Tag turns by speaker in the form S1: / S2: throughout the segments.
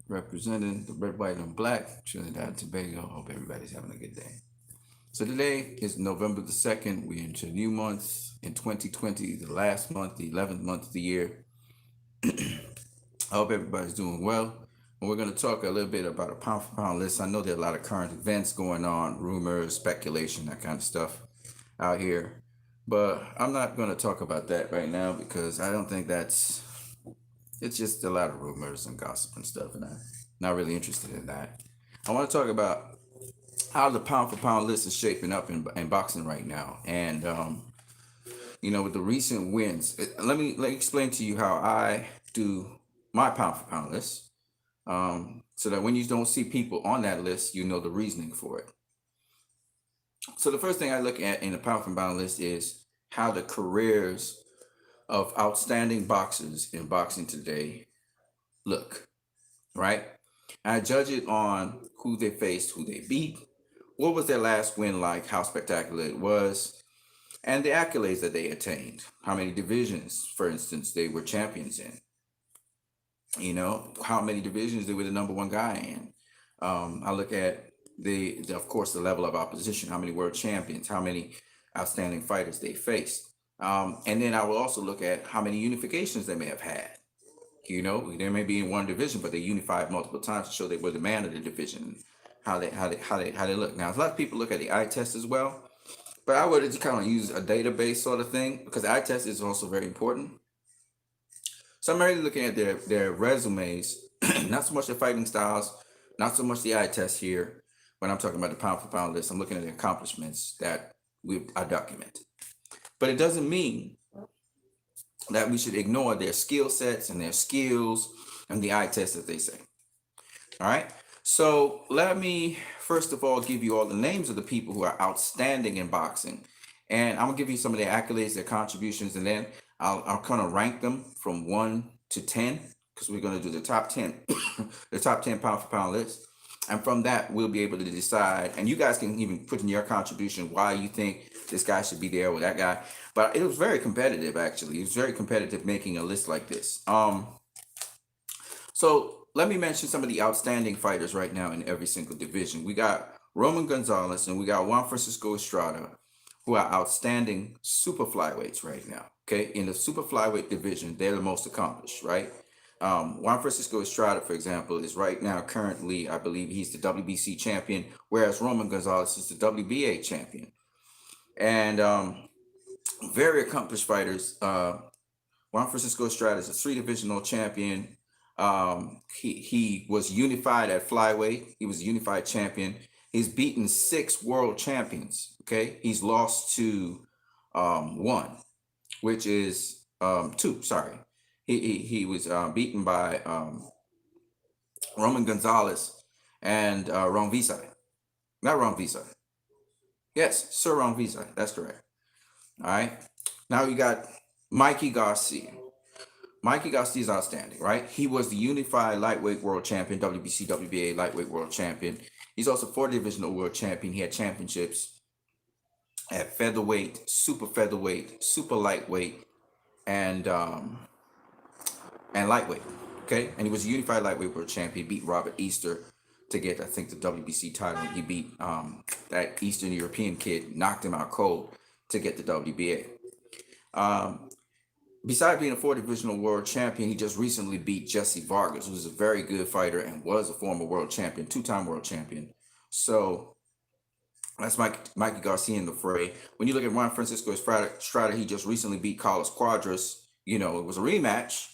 S1: representing the red, white, and black, Trinidad and Tobago. Hope everybody's having a good day. So today is November the 2nd. We're into a new month in 2020, the last month, the 11th month of the year. I hope everybody's doing well. And we're going to talk a little bit about a pound for pound list. I know there are a lot of current events going on, rumors, speculation, that kind of stuff out here. But I'm not going to talk about that right now because I don't think it's just a lot of rumors and gossip and stuff. And I'm not really interested in that. I want to talk about how the pound for pound list is shaping up in boxing right now. And, with the recent wins, let me explain to you how I do my pound for pound list, so that when you don't see people on that list, you know the reasoning for it. So the first thing I look at in the pound for pound list is how the careers of outstanding boxers in boxing today look, right? I judge it on who they faced, who they beat, what was their last win like, how spectacular it was, and the accolades that they attained. How many divisions, for instance, they were champions in. How many divisions they were the number one guy in. I look at of course, the level of opposition, how many world champions, how many outstanding fighters they faced. And then I will also look at how many unifications they may have had. They may be in one division, but they unified multiple times to show they were the man of the division. How they look. Now, a lot of people look at the eye test as well, but I would just kind of use a database sort of thing because the eye test is also very important. So I'm really looking at their resumes, not so much their fighting styles, not so much the eye test here. When I'm talking about the pound for pound list, I'm looking at the accomplishments that I documented. But it doesn't mean that we should ignore their skill sets and their skills and the eye test that they say. All right. So let me first of all give you all the names of the people who are outstanding in boxing, and I'm gonna give you some of their accolades, their contributions, and then I'll kind of rank them from 1 to 10 because we're gonna do the top 10, the top 10 pound for pound list, and from that we'll be able to decide. And you guys can even put in your contribution why you think this guy should be there or that guy. But it was very competitive, actually. It was very competitive making a list like this. So let me mention some of the outstanding fighters right now in every single division. We got Roman Gonzalez and we got Juan Francisco Estrada, who are outstanding super flyweights right now. Okay, in the super flyweight division, they're the most accomplished, right? Juan Francisco Estrada, for example, is right now currently, I believe, he's the WBC champion, whereas Roman Gonzalez is the WBA champion. And very accomplished fighters. Juan Francisco Estrada is a three-divisional champion. He was unified at flyweight. He was a unified champion. He's beaten 6 world champions. Okay, he's lost to one, which is two. Sorry, he was beaten by Roman Gonzalez and Ron Visay. Not Ron Visay. Yes, Sir Ron Visay. That's correct. All right. Now you got Mikey Garcia. Mikey Garcia is outstanding, right? He was the unified lightweight world champion, WBC, WBA lightweight world champion. He's also 4 divisional world champion. He had championships at featherweight, super lightweight, and lightweight. Okay, and he was a unified lightweight world champion. He beat Robert Easter to get, I think, the WBC title. He beat that Eastern European kid, knocked him out cold to get the WBA. Besides being a 4 divisional world champion, he just recently beat Jesse Vargas, who's a very good fighter and was a former world champion, 2-time world champion. So that's Mikey Garcia in the fray. When you look at Juan Francisco Estrada, he just recently beat Carlos Cuadras. It was a rematch,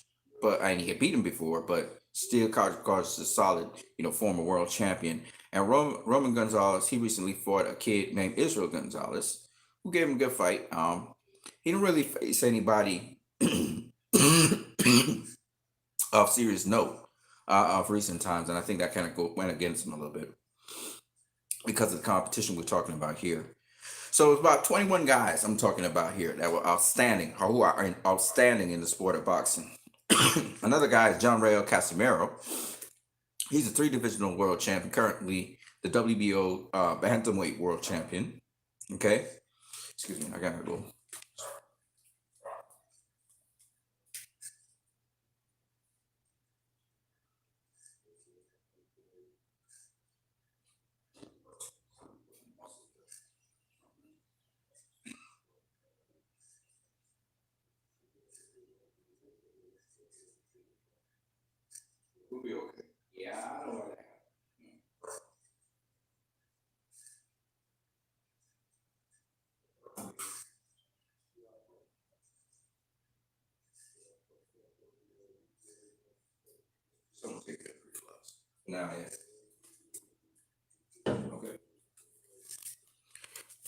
S1: and he had beat him before, but still Carlos Cuadras is a solid, former world champion. And Roman Gonzalez, he recently fought a kid named Israel Gonzalez, who gave him a good fight. He didn't really face anybody of serious note of recent times, and I think that kind of went against him a little bit because of the competition we're talking about here. So it's about 21 guys I'm talking about here that were outstanding, or who are outstanding in the sport of boxing. Another guy is John Rael Casimero. He's a 3-divisional world champion, currently the WBO bantamweight world champion. Okay, excuse me, I gotta go. Now, okay.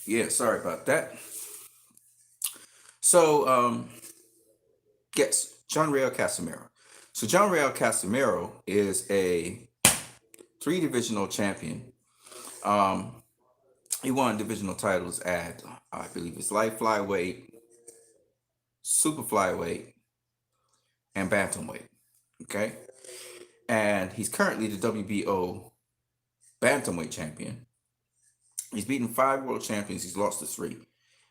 S1: Yeah, sorry about that. So, yes, John Real Casimiro. So, John Real Casimiro is a three divisional champion. Um, he won divisional titles at, I believe it's light flyweight, super flyweight, and bantamweight. Okay. And he's currently the WBO bantamweight champion. He's beaten five world champions. He's lost to three.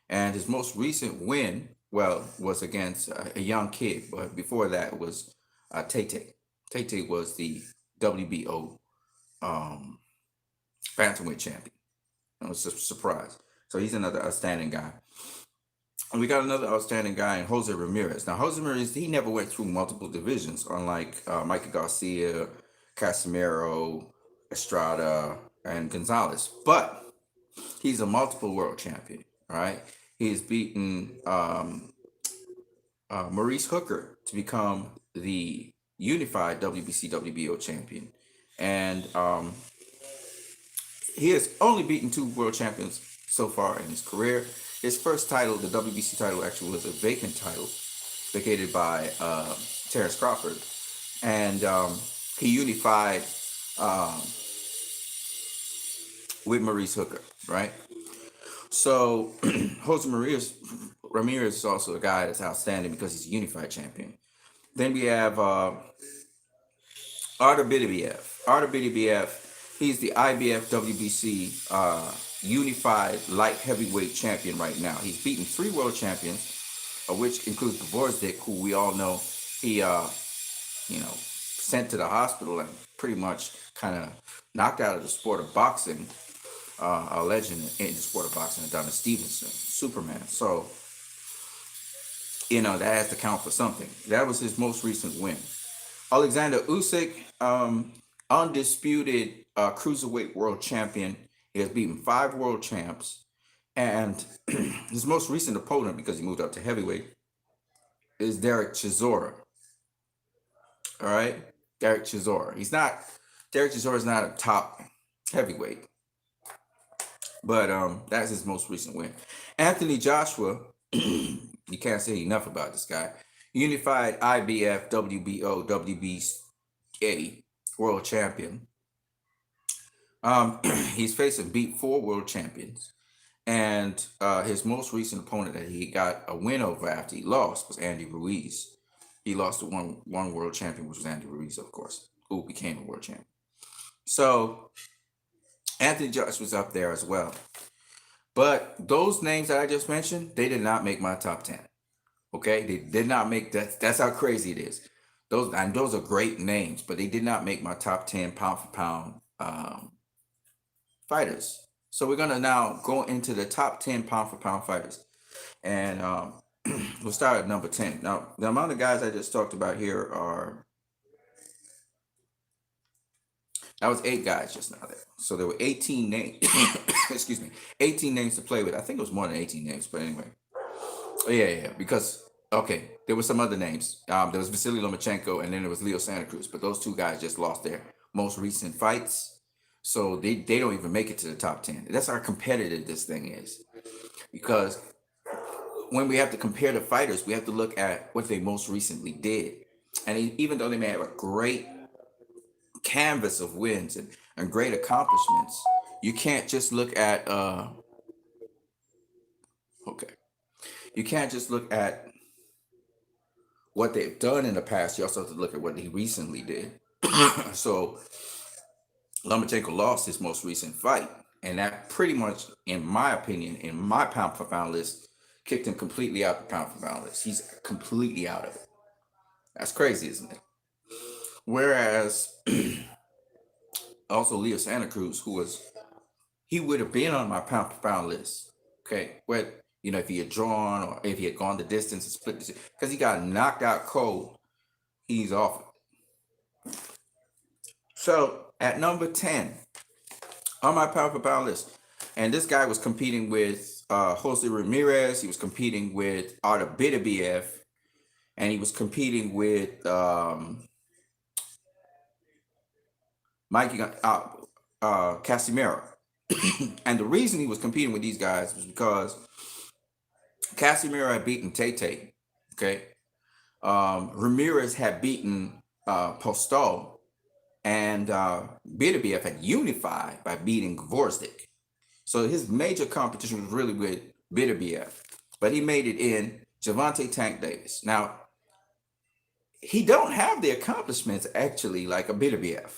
S1: And his most recent win, well, was against a young kid. But before that was Tate. Tate was the WBO um, bantamweight champion. It was a surprise. So he's another outstanding guy. And we got another outstanding guy in Jose Ramirez. Now, Jose Ramirez, he never went through multiple divisions, unlike Michael Garcia, Casimiro, Estrada, and Gonzalez. But he's a multiple world champion, right? He's beaten Maurice Hooker to become the unified WBC WBO champion. And he has only beaten two world champions so far in his career. His first title, the WBC title, actually was a vacant title, vacated by Terrence Crawford. And he unified um, with Maurice Hooker, right? So Jose Ramirez is also a guy that's outstanding because he's a unified champion. Then we have Artur Beterbiev. Artur Beterbiev, he's the IBF WBC unified light heavyweight champion right now. He's beaten three world champions, which includes Dvorak, who we all know he, sent to the hospital and pretty much kind of knocked out of the sport of boxing. A legend in the sport of boxing, Adonis Stevenson, Superman. So, that has to count for something. That was his most recent win. Alexander Usyk, undisputed cruiserweight world champion. He has beaten five world champs. And his most recent opponent, because he moved up to heavyweight, is Derek Chisora. All right? Derek Chisora. Derek Chisora is not a top heavyweight. But that's his most recent win. Anthony Joshua, you can't say enough about this guy. Unified IBF, WBO, WBA world champion. He's facing beat four world champions. And his most recent opponent that he got a win over after he lost was Andy Ruiz. He lost to one world champion, which was Andy Ruiz, of course, who became a world champion. So Anthony Joshua's up there as well. But those names that I just mentioned, they did not make my top 10. Okay? They did not make that. That's how crazy it is. Those are great names, but they did not make my top 10 pound for pound fighters. So we're going to now go into the top 10 pound for pound fighters. And we'll start at number 10. Now, the amount of guys I just talked about here are, that was 8 guys just now there. So there were 18 names. Excuse me. 18 names to play with. I think it was more than 18 names, but anyway. Yeah. Because, okay, there were some other names. There was Vasily Lomachenko and then there was Leo Santa Cruz. But those two guys just lost their most recent fights. So they don't even make it to the top 10. That's how competitive this thing is. Because when we have to compare the fighters, we have to look at what they most recently did. And even though they may have a great canvas of wins and great accomplishments, you can't just look at you can't just look at what they've done in the past. You also have to look at what he recently did. So Lomachenko lost his most recent fight, and that pretty much, in my opinion, in my pound for pound list, kicked him completely out the pound for pound list. He's completely out of it. That's crazy, isn't it? Whereas also Leo Santa Cruz, he would have been on my pound for pound list. Okay. But if he had drawn or if he had gone the distance and split the, because he got knocked out cold, he's off. So at number 10 on my pound for pound list, and this guy was competing with Jose Ramirez, he was competing with Artur Beterbiev, and he was competing with Mikey Casimiro. And the reason he was competing with these guys was because Casimiro had beaten Tate. Okay. Ramirez had beaten Postol, and Beterbiev had unified by beating Gvozdek. So his major competition was really with Beterbiev, but he made it in Javante Tank Davis. Now, he don't have the accomplishments actually like a Beterbiev.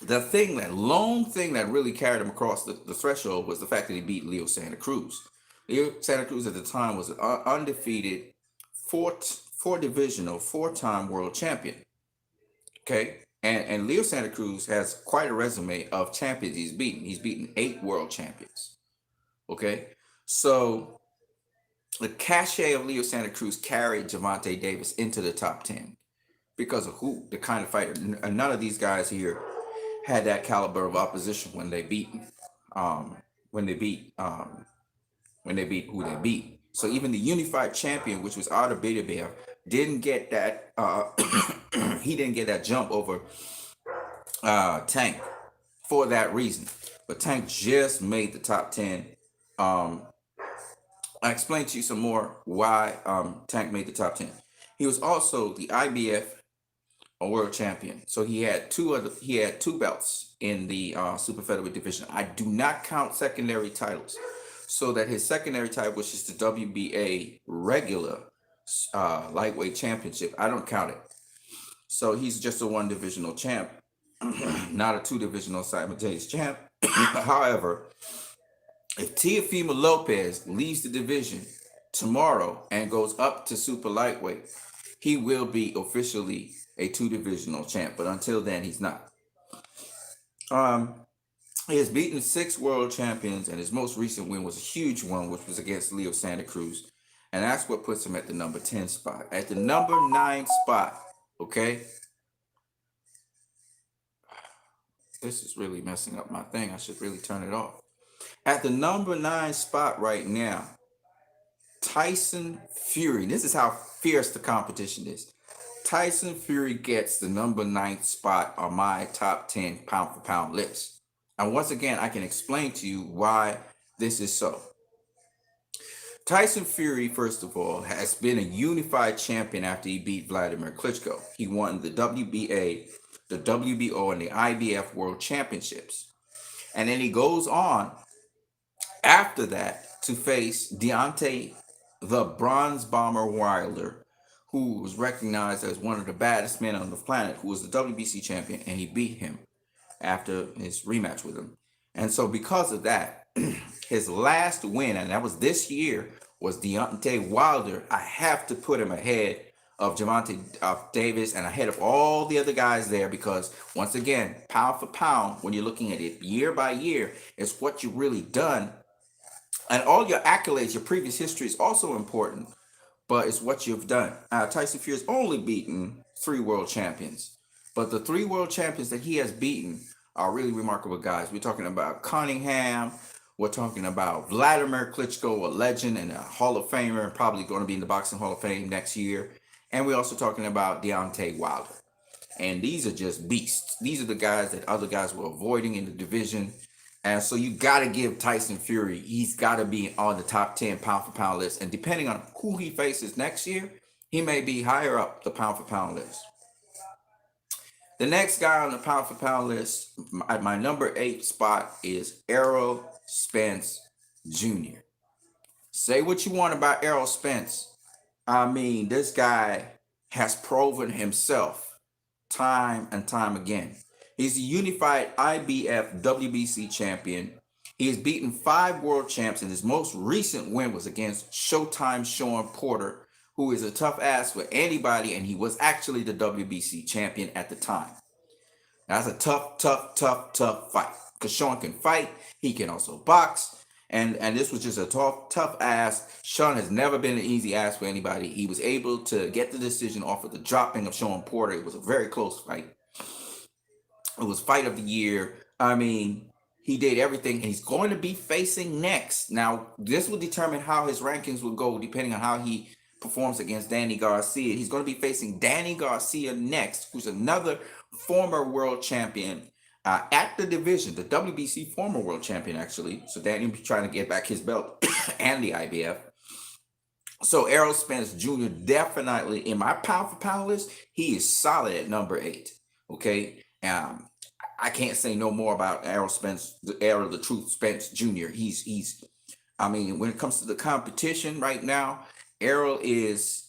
S1: The lone thing that really carried him across the threshold was the fact that he beat Leo Santa Cruz. Leo Santa Cruz at the time was an undefeated four-time world champion. Okay. And Leo Santa Cruz has quite a resume of champions he's beaten. He's beaten 8 world champions. Okay. So the cachet of Leo Santa Cruz carried Javante Davis into the top 10 because of the kind of fighter. None of these guys here had that caliber of opposition when they beat um when they beat who they beat. So even the unified champion, which was Artur Beterbiev, didn't get that he didn't get that jump over Tank for that reason. But Tank just made the top 10. um I explained to you some more why Tank made the top 10. He was also the IBF world champion. So he had two belts in the super featherweight division. I do not count secondary titles. So that his secondary title, which is the WBA regular lightweight championship, I don't count it. So he's just a one divisional champ, not a two divisional simultaneous champ. However, if Teofimo Lopez leaves the division tomorrow and goes up to super lightweight, he will be officially a two divisional champ. But until then, he's not. Um, he has beaten 6 world champions, and his most recent win was a huge one, which was against Leo Santa Cruz. And that's what puts him at the number 10 spot. At the number 9 spot, okay? This is really messing up my thing. I should really turn it off. At the number 9 spot right now, Tyson Fury. This is how fierce the competition is. Tyson Fury gets the number 9th spot on my top 10 pound for pound list. And once again, I can explain to you why this is so. Tyson Fury, first of all, has been a unified champion after he beat Vladimir Klitschko. He won the WBA, the WBO, and the IBF World Championships. And then he goes on after that to face Deontay the Bronze Bomber Wilder, who was recognized as one of the baddest men on the planet, who was the WBC champion, and he beat him after his rematch with him. And so because of that, his last win, and that was this year, was Deontay Wilder. I have to put him ahead of Javante Davis and ahead of all the other guys there because, once again, pound for pound, when you're looking at it year by year, it's what you've really done. And all your accolades, your previous history is also important, but it's what you've done. Tyson Fury has only beaten 3 world champions, but the 3 world champions that he has beaten are really remarkable guys. We're talking about Cunningham. We're talking about Vladimir Klitschko, a legend and a Hall of Famer, and probably going to be in the Boxing Hall of Fame next year. And we're also talking about Deontay Wilder. And these are just beasts. These are the guys that other guys were avoiding in the division. And so you got to give Tyson Fury, he's got to be on the top 10 pound for pound list. And depending on who he faces next year, he may be higher up the pound for pound list. The next guy on the pound for pound list, at my number 8 spot, is Errol Spence Jr. Say what you want about Errol Spence. I mean, this guy has proven himself time and time again. He's a unified IBF WBC champion. He has beaten 5 world champs, and his most recent win was against Showtime Sean Porter, who is a tough ass for anybody, and he was actually the WBC champion at the time. That's a tough fight. Because Sean can fight, he can also box, and this was just a tough ass. Sean has never been an easy ass for anybody. He was able to get the decision off of the dropping of Sean Porter. It was a very close fight. It was fight of the year. I mean, he did everything, and he's going to be facing next. Now, this will determine how his rankings will go, depending on how he performs against Danny Garcia. He's going to be facing Danny Garcia next, who's another former world champion at the division, the WBC former world champion, actually. So Danny will be trying to get back his belt and the IBF. So Errol Spence Jr. definitely, in my pound for pound list, he is solid at number 8. Okay. I can't say no more about Errol Spence, Errol the Truth Spence Jr. I mean, when it comes to the competition right now, Errol he's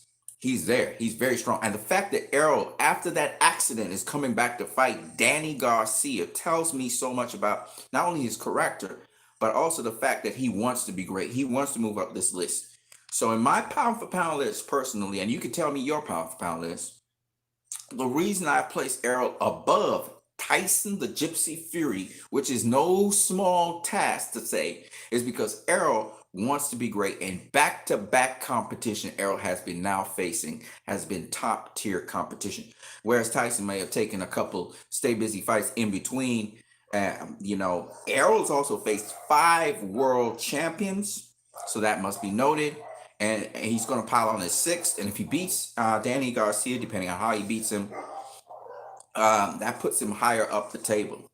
S1: there. He's very strong. And the fact that Errol, after that accident, is coming back to fight Danny Garcia tells me so much about not only his character, but also the fact that he wants to be great. He wants to move up this list. So in my pound for pound list personally, and you can tell me your pound for pound list, the reason I place Errol above Tyson the Gypsy Fury, which is no small task to say, is because Errol wants to be great, and back-to-back competition Errol has been now facing has been top tier competition, whereas Tyson may have taken a couple stay busy fights in between. Errol's also faced 5 world champions, so that must be noted. And he's going to pile on his 6th. And if he beats Danny Garcia, depending on how he beats him, that puts him higher up the table.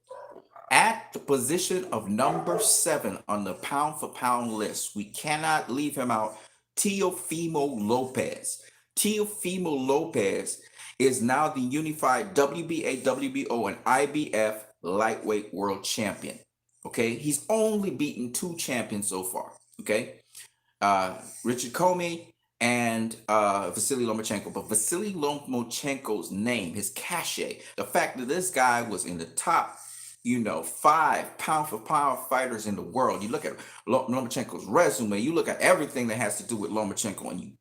S1: At the position of number 7 on the pound for pound list, we cannot leave him out, Teofimo Lopez. Teofimo Lopez is now the unified WBA, WBO, and IBF lightweight world champion. Okay, he's only beaten 2 champions so far. Okay. Richard Comey and Vasily Lomachenko. But Vasily Lomachenko's name, his cachet, the fact that this guy was in the top, 5 pound for pound fighters in the world. You look at Lomachenko's resume, you look at everything that has to do with Lomachenko, and you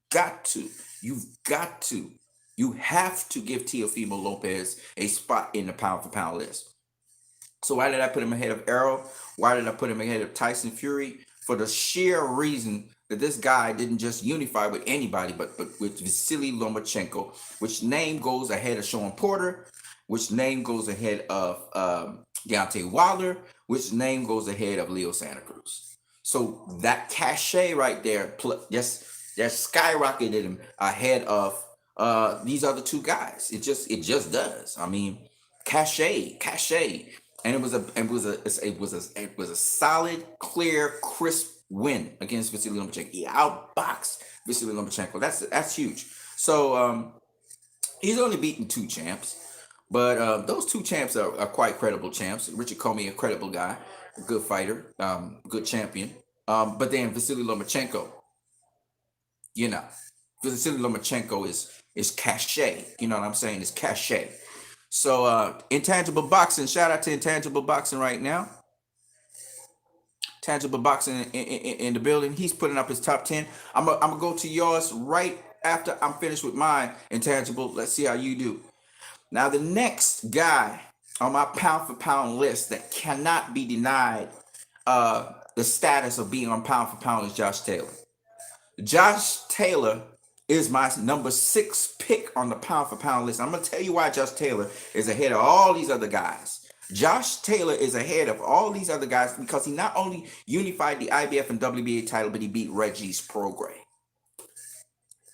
S1: have to give Teofimo Lopez a spot in the pound for pound list. So why did I put him ahead of Errol? Why did I put him ahead of Tyson Fury? For the sheer reason that this guy didn't just unify with anybody, but with Vasily Lomachenko, which name goes ahead of Sean Porter, which name goes ahead of Deontay Wilder, which name goes ahead of Leo Santa Cruz. So that cachet right there just skyrocketed him ahead of these other 2 guys. It just does. I mean, cachet. And it was a solid, clear, crisp win against Vasily Lomachenko. He outboxed Vasily Lomachenko. That's huge. So he's only beaten 2 champs, but those 2 champs are quite credible champs. Richard Comey, a credible guy, a good fighter, good champion. But then Vasily Lomachenko, Vasily Lomachenko is cachet. You know what I'm saying? It's cachet. So Intangible Boxing, shout out to Intangible Boxing right now. Tangible Boxing in the building. He's putting up his top 10. I'm gonna go to yours right after I'm finished with mine, Intangible. Let's see how you do. Now the next guy on my pound for pound list that cannot be denied the status of being on pound for pound is Josh Taylor. Josh Taylor is my number 6 pick on the pound for pound list. I'm going to tell you why Josh Taylor is ahead of all these other guys. Josh Taylor is ahead of all these other guys because he not only unified the IBF and WBA title, but he beat Regis Prograis.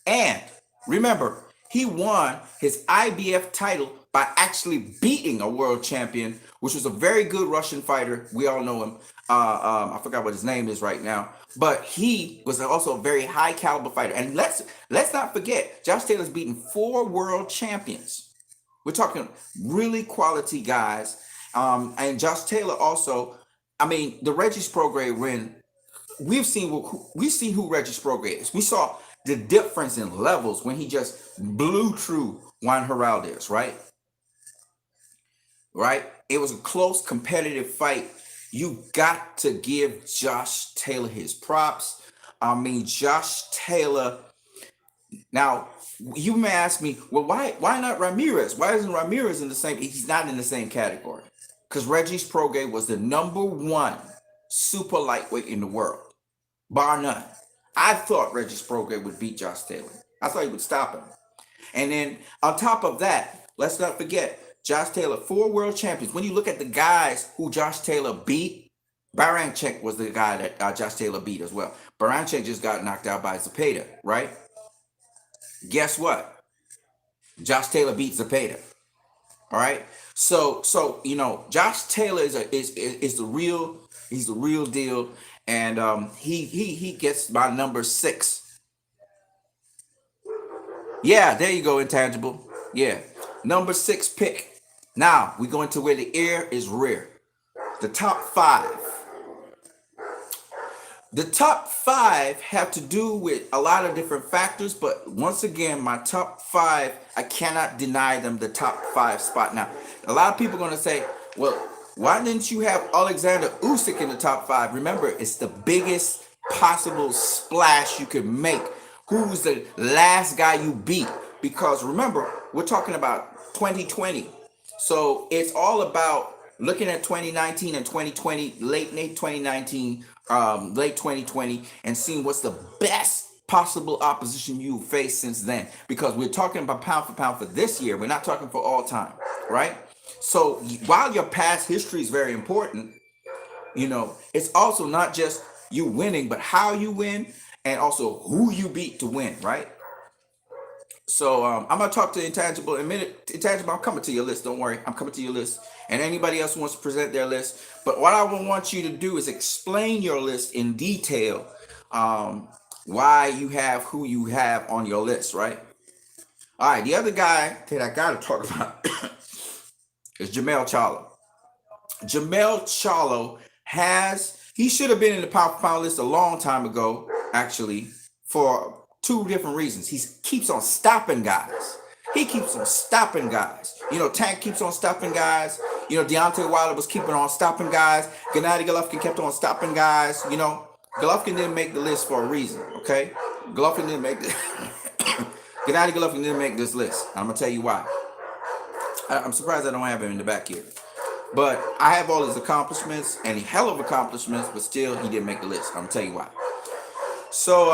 S1: And remember, he won his IBF title by actually beating a world champion, which was a very good Russian fighter. We all know him. I forgot what his name is right now, but he was also a very high caliber fighter. And let's not forget, Josh Taylor's beaten 4 world champions. We're talking really quality guys. And Josh Taylor also, I mean, the Regis Prograis win. We've seen who Regis Prograis is. We saw the difference in levels when he just blew through Juan Heraldez, right? Right? It was a close, competitive fight. You got to give Josh Taylor his props. I mean, Josh Taylor. Now, you may ask me, well, why not Ramirez? Why isn't Ramirez in the same? He's not in the same category. Because Regis Prograis was the number 1 super lightweight in the world, bar none. I thought Regis Prograis would beat Josh Taylor. I thought he would stop him. And then on top of that, let's not forget, Josh Taylor, 4 world champions. When you look at the guys who Josh Taylor beat, Barancek was the guy that Josh Taylor beat as well. Barancek just got knocked out by Zepeda, right? Guess what? Josh Taylor beats Zepeda. All right. So Josh Taylor is the real, he's the real deal, and he gets my number 6. Yeah, there you go, intangible. Yeah, number 6 pick. Now we go into where the air is rare. The top 5. The top 5 have to do with a lot of different factors, but once again, my top 5, I cannot deny them the top 5 spot. Now, a lot of people are going to say, well, why didn't you have Alexander Usyk in the top 5? Remember, it's the biggest possible splash you could make. Who's the last guy you beat? Because remember, we're talking about 2020. So it's all about looking at 2019 and 2020, late 2019, late 2020, and seeing what's the best possible opposition you face since then. Because we're talking about pound for this year. We're not talking for all time, right? So while your past history is very important, it's also not just you winning, but how you win and also who you beat to win, right? So I'm gonna talk to Intangible in a minute. Intangible, I'm coming to your list. Don't worry, I'm coming to your list. And anybody else who wants to present their list. But what I want you to do is explain your list in detail. Why you have who you have on your list, right? All right. The other guy that I gotta talk about is Jamel Charlo. Jamel Charlo he should have been in the pound for pound list a long time ago, actually, for 2 different reasons. He keeps on stopping guys. Tank keeps on stopping guys. Deontay Wilder was keeping on stopping guys. Gennady Golovkin kept on stopping guys. Golovkin didn't make the list for a reason, okay? Golovkin didn't make the Gennady Golovkin didn't make this list. I'm gonna tell you why. I'm surprised I don't have him in the back here. But I have all his accomplishments and hell of accomplishments, but still he didn't make the list. I'm gonna tell you why. So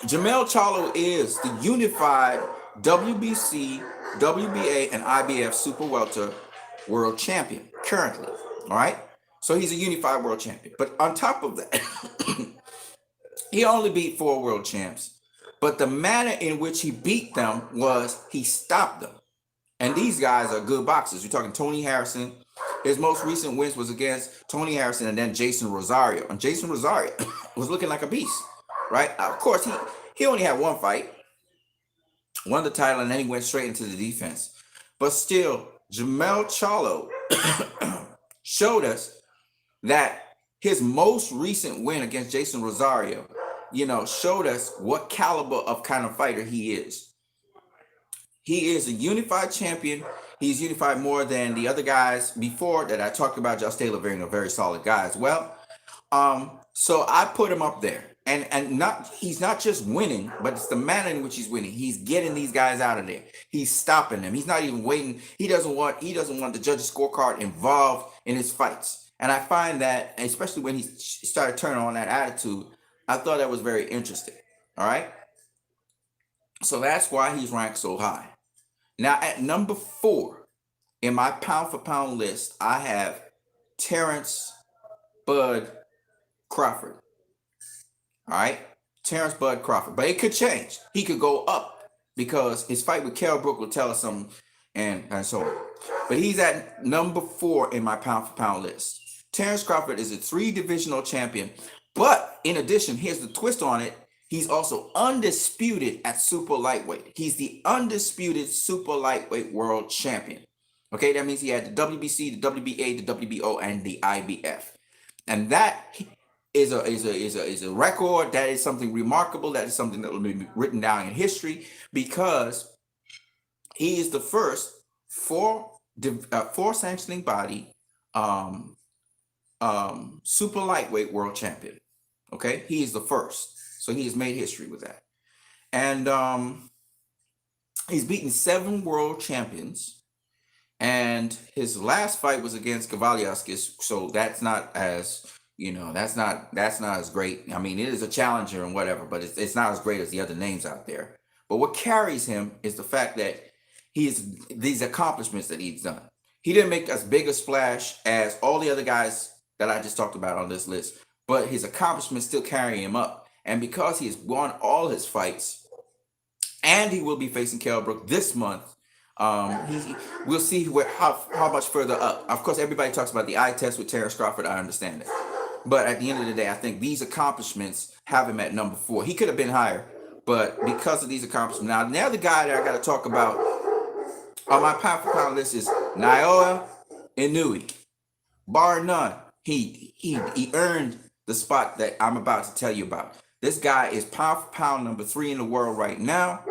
S1: Jamel Charlo is the unified WBC, WBA, and IBF Super Welter world champion currently. All right. So he's a unified world champion. But on top of that, he only beat 4 world champs. But the manner in which he beat them was he stopped them. And these guys are good boxers. You're talking Tony Harrison. His most recent wins was against Tony Harrison and then Jason Rosario. And Jason Rosario was looking like a beast, right? Of course, he only had 1 fight, won the title, and then he went straight into the defense. But still, Jamel Charlo showed us that his most recent win against Jason Rosario, showed us what caliber of kind of fighter he is. He is a unified champion. He's unified more than the other guys before that I talked about. Josh Taylor being a very solid guy as well. So I put him up there. And he's not just winning, but it's the manner in which he's winning. He's getting these guys out of there. He's stopping them. He's not even waiting. He doesn't want the judges' scorecard involved in his fights. And I find that, especially when he started turning on that attitude, I thought that was very interesting. All right. So that's why he's ranked so high. Now at number 4 in my pound for pound list, I have Terrence Bud Crawford. All right, Terrence Bud Crawford. But it could change. He could go up because his fight with Kell Brook will tell us something and so on. But he's at number 4 in my pound for pound list. Terrence Crawford is a 3-divisional champion. But in addition, here's the twist on it. He's also undisputed at super lightweight. He's the undisputed super lightweight world champion. Okay, that means he had the WBC, the WBA, the WBO, and the IBF. And that is a record. That is something remarkable. That is something that will be written down in history because he is the first for sanctioning body super lightweight world champion. Okay, he is the first. So he has made history with that. And he's beaten 7 world champions. And his last fight was against Kavaliaskis. So that's not as, that's not as great. I mean, it is a challenger and whatever, but it's not as great as the other names out there. But what carries him is the fact that these accomplishments that he's done. He didn't make as big a splash as all the other guys that I just talked about on this list, but his accomplishments still carry him up. And because he has won all his fights, and he will be facing Kell Brook this month, we'll see how much further up. Of course, everybody talks about the eye test with Terrence Crawford. I understand that. But at the end of the day, I think these accomplishments have him at number 4. He could have been higher, but because of these accomplishments. Now, the other guy that I got to talk about on my pound for pound list is Naoya Inoue. Bar none, he earned the spot that I'm about to tell you about. This guy is pound for pound number 3 in the world right now.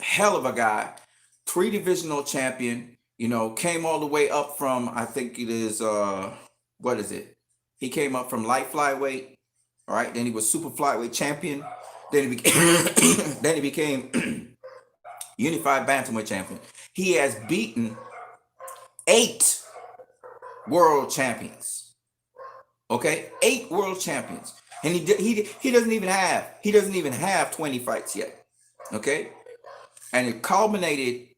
S1: Hell of a guy, 3 divisional champion. Came all the way up from, I think it is what is it? He came up from light flyweight, all right. Then he was super flyweight champion. Then he became then he became unified bantamweight champion. He has beaten 8 world champions. Okay, 8 world champions, and he doesn't even have 20 fights yet. Okay, and it culminated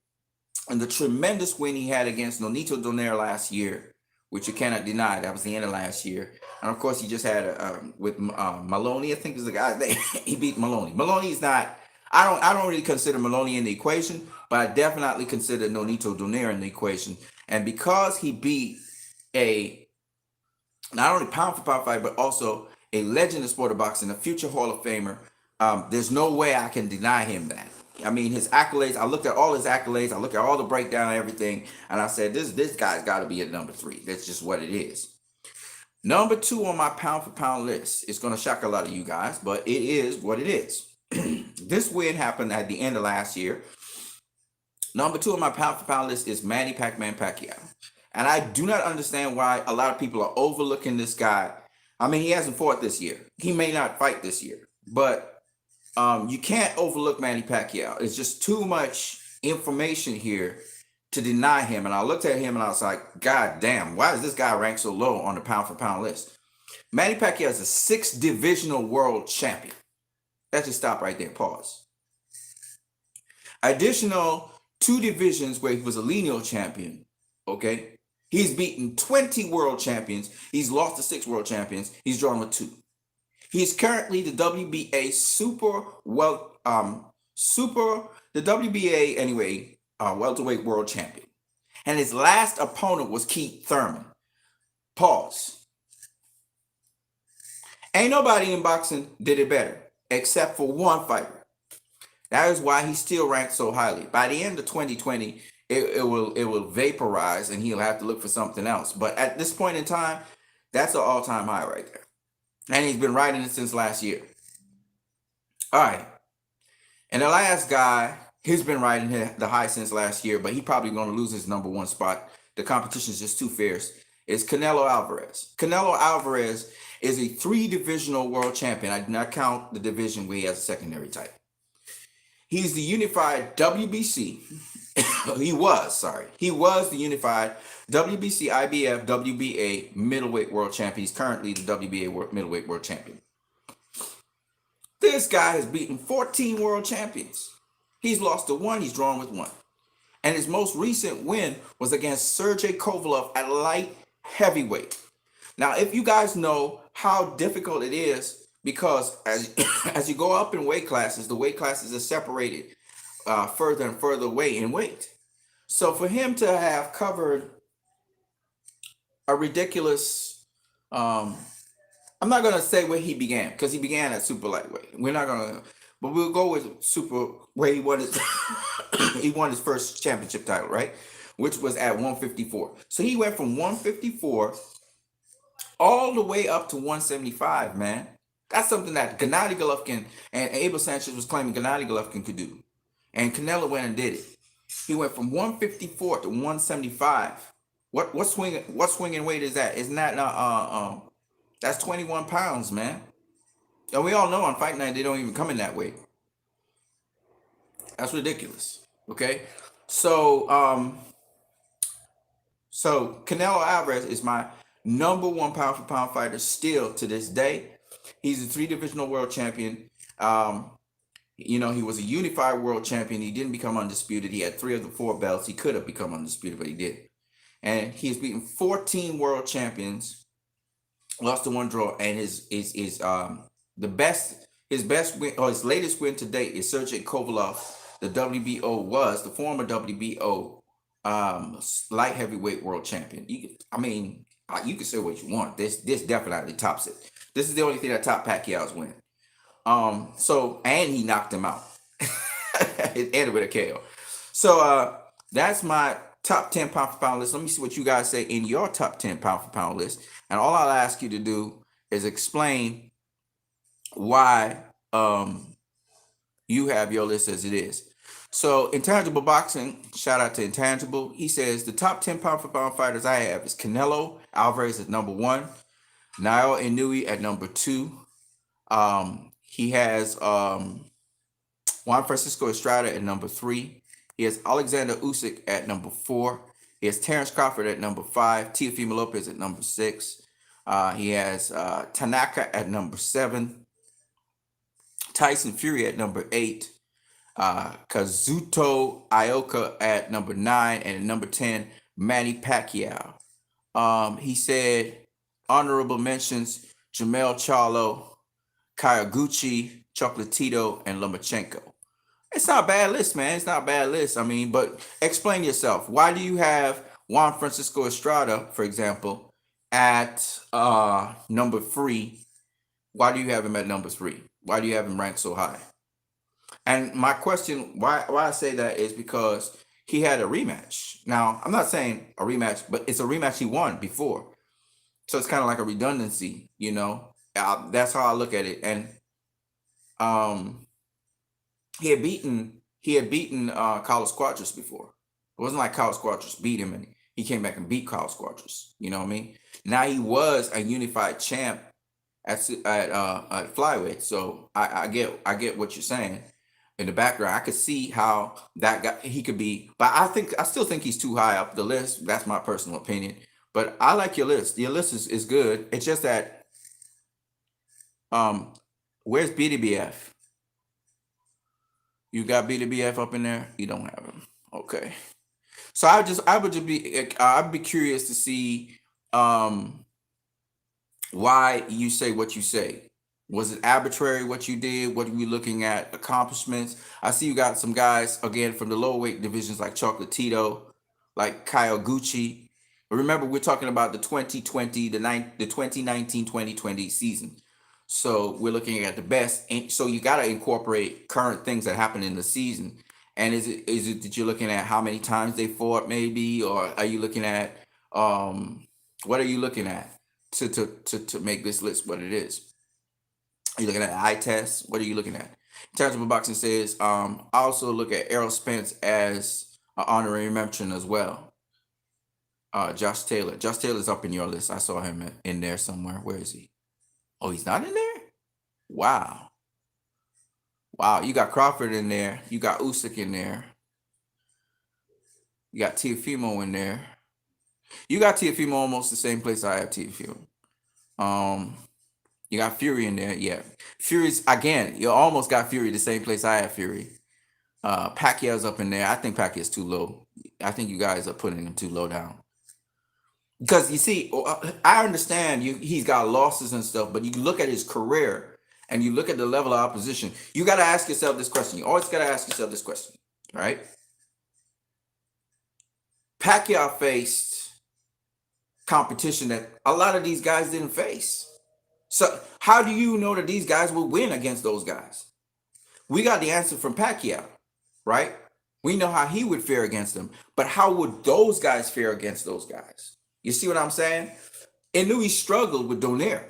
S1: in the tremendous win he had against Nonito Donaire last year, which you cannot deny. That was the end of last year. And of course, he just had with Maloney, I think is the guy's name. He beat Maloney. Maloney is not. I don't really consider Maloney in the equation, but I definitely consider Nonito Donaire in the equation. And because he beat a not only pound for pound fight, but also a legend of sport of boxing, a future Hall of Famer, there's no way I can deny him that. I mean, his accolades, I looked at all his accolades, I looked at all the breakdown and everything, and I said, this guy's got to be at number 3. That's just what it is. Number 2 on my pound for pound list is going to shock a lot of you guys, but it is what it is. This win happened at the end of last year. Number 2 on my pound for pound list is Manny Pac-Man Pacquiao. And I do not understand why a lot of people are overlooking this guy. I mean, he hasn't fought this year. He may not fight this year, but you can't overlook Manny Pacquiao. It's just too much information here to deny him. And I looked at him and I was like, God damn, why is this guy ranked so low on the pound for pound list? Manny Pacquiao is a 6th divisional world champion. Let's just stop right there. Pause. Additional 2 divisions where he was a lineal champion. Okay. He's beaten 20 world champions. He's lost to 6 world champions. He's drawn with 2. He's currently the WBA welterweight world champion. And his last opponent was Keith Thurman. Pause. Ain't nobody in boxing did it better, except for one fighter. That is why he's still ranked so highly. By the end of 2020, it will vaporize and he'll have to look for something else. But at this point in time, that's an all-time high right there. And he's been riding it since last year. All right. And the last guy, he's been riding the high since last year, but he's probably going to lose his number 1 spot. The competition is just too fierce. It's Canelo Alvarez. Canelo Alvarez is a 3-divisional world champion. I do not count the division where he has a secondary title. He's the unified WBC. He was the unified WBC, IBF, WBA middleweight world champion. He's currently the WBA middleweight world champion. This guy has beaten 14 world champions. He's lost to 1. He's drawn with 1. And his most recent win was against Sergey Kovalev at light heavyweight. Now, if you guys know how difficult it is, because as you go up in weight classes, the weight classes are separated further and further away in weight. So for him to have covered a ridiculous, I'm not going to say where he began, because he began at super lightweight. We're not going to, but we'll go with super, where he won his, he won his first championship title, right? Which was at 154. So he went from 154 all the way up to 175, man. That's something that Gennady Golovkin and Abel Sanchez was claiming Gennady Golovkin could do. And Canelo went and did it. He went from 154 to 175. What swinging weight is that? Isn't that that's 21 pounds, man. And we all know on Fight Night they don't even come in that weight. That's ridiculous. Okay, so Canelo Alvarez is my number 1 pound for pound fighter still to this day. He's a 3-divisional world champion. He was a unified world champion. He didn't become undisputed. He had 3 of the 4 belts. He could have become undisputed, but he did. And he's beaten 14 world champions. lost to one draw, and his the best his best win or his latest win to date is Sergey Kovalev. The WBO was the former WBO light heavyweight world champion. I mean, you can say what you want. This definitely tops it. This is the only thing that topped Pacquiao's win. So and he knocked him out. It ended with a KO. So that's my top 10 pound for pound list. Let me see what you guys say in your top 10 pound for pound list. And all I'll ask you to do is explain why you have your list as it is. So Intangible Boxing, shout out to Intangible. He says the top 10 pound for pound fighters I have is Canelo Alvarez at number one, Niall Inui at number two. He has Juan Francisco Estrada at number three. He has Alexander Usyk at number four. He has Terrence Crawford at number five. Teofimo Lopez at number six. He has Tanaka at number seven. Tyson Fury at number eight. Kazuto Ioka at number nine. And at number 10, Manny Pacquiao. He said honorable mentions Jamel Charlo, Kyoguchi, Chocolatito, and Lomachenko. It's not a bad list, man. It's not a bad list. I mean, but explain yourself. Why do you have Juan Francisco Estrada, for example, at number three? Why do you have him at number three? Why do you have him ranked so high? And my question, why I say that is because he had a rematch. Now, I'm not saying a rematch, but it's a rematch he won before. So it's kind of like a redundancy, you know. That's how I look at it. And he had beaten Carlos Quadras before. It wasn't like Carlos Quadras beat him and he came back and beat Carlos Quadras. You know what I mean? Now he was a unified champ at flyweight. So I get what you're saying. In the background, I could see how that guy he could be, but I still think he's too high up the list. That's my personal opinion. But I like your list. Your list is good. It's just that where's BDBF? You got BDBF up in there? You don't have him. Okay. So I'd be curious to see why you say what you say. Was it arbitrary what you did? What are we looking at? Accomplishments? I see you got some guys again from the lower weight divisions like Chocolatito, like Kyoguchi. But remember, we're talking about the 2020, the 2019-2020 season. So we're looking at the best. And so you got to incorporate current things that happen in the season. And is it that you're looking at how many times they fought, maybe, or are you looking at what are you looking at to make this list what it is? Are you looking at eye tests? What are you looking at? Tangible Boxing says, I also look at Errol Spence as an honorary mention as well. Josh Taylor. Josh Taylor's up in your list. I saw him in there somewhere. Where is he? Oh, he's not in there? Wow. Wow. You got Crawford in there. You got Usyk in there. You got Teofimo in there. You got Teofimo almost the same place I have Teofimo. You got Fury in there. Yeah. Fury's, again, you almost got Fury the same place I have Fury. Pacquiao's up in there. I think Pacquiao's too low. I think you guys are putting him too low down. Because you see, I understand he's got losses and stuff, but you look at his career and you look at the level of opposition, you got to ask yourself this question. You always got to ask yourself this question, right? Pacquiao faced competition that a lot of these guys didn't face. So how do you know that these guys will win against those guys? We got the answer from Pacquiao, right? We know how he would fare against them, but how would those guys fare against those guys? You see what I'm saying? Inui struggled with Donaire.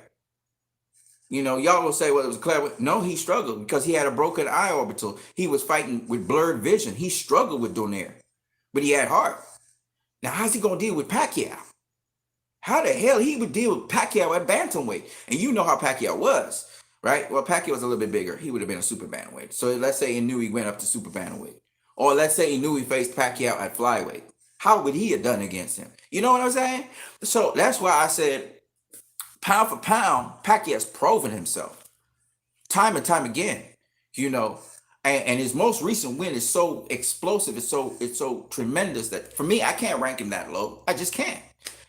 S1: You know, y'all will say, well, it was clever. No, he struggled because he had a broken eye orbital. He was fighting with blurred vision. He struggled with Donaire, but he had heart. Now, how's he going to deal with Pacquiao? How the hell he would deal with Pacquiao at bantamweight? And you know how Pacquiao was, right? Well, Pacquiao was a little bit bigger. He would have been a super bantamweight. So let's say Inui went up to super bantamweight. Or let's say Inui faced Pacquiao at flyweight. How would he have done against him? You know what I'm saying? So that's why I said, pound for pound, Pacquiao's proven himself time and time again, you know, and his most recent win is so explosive. It's so tremendous that for me, I can't rank him that low. I just can't.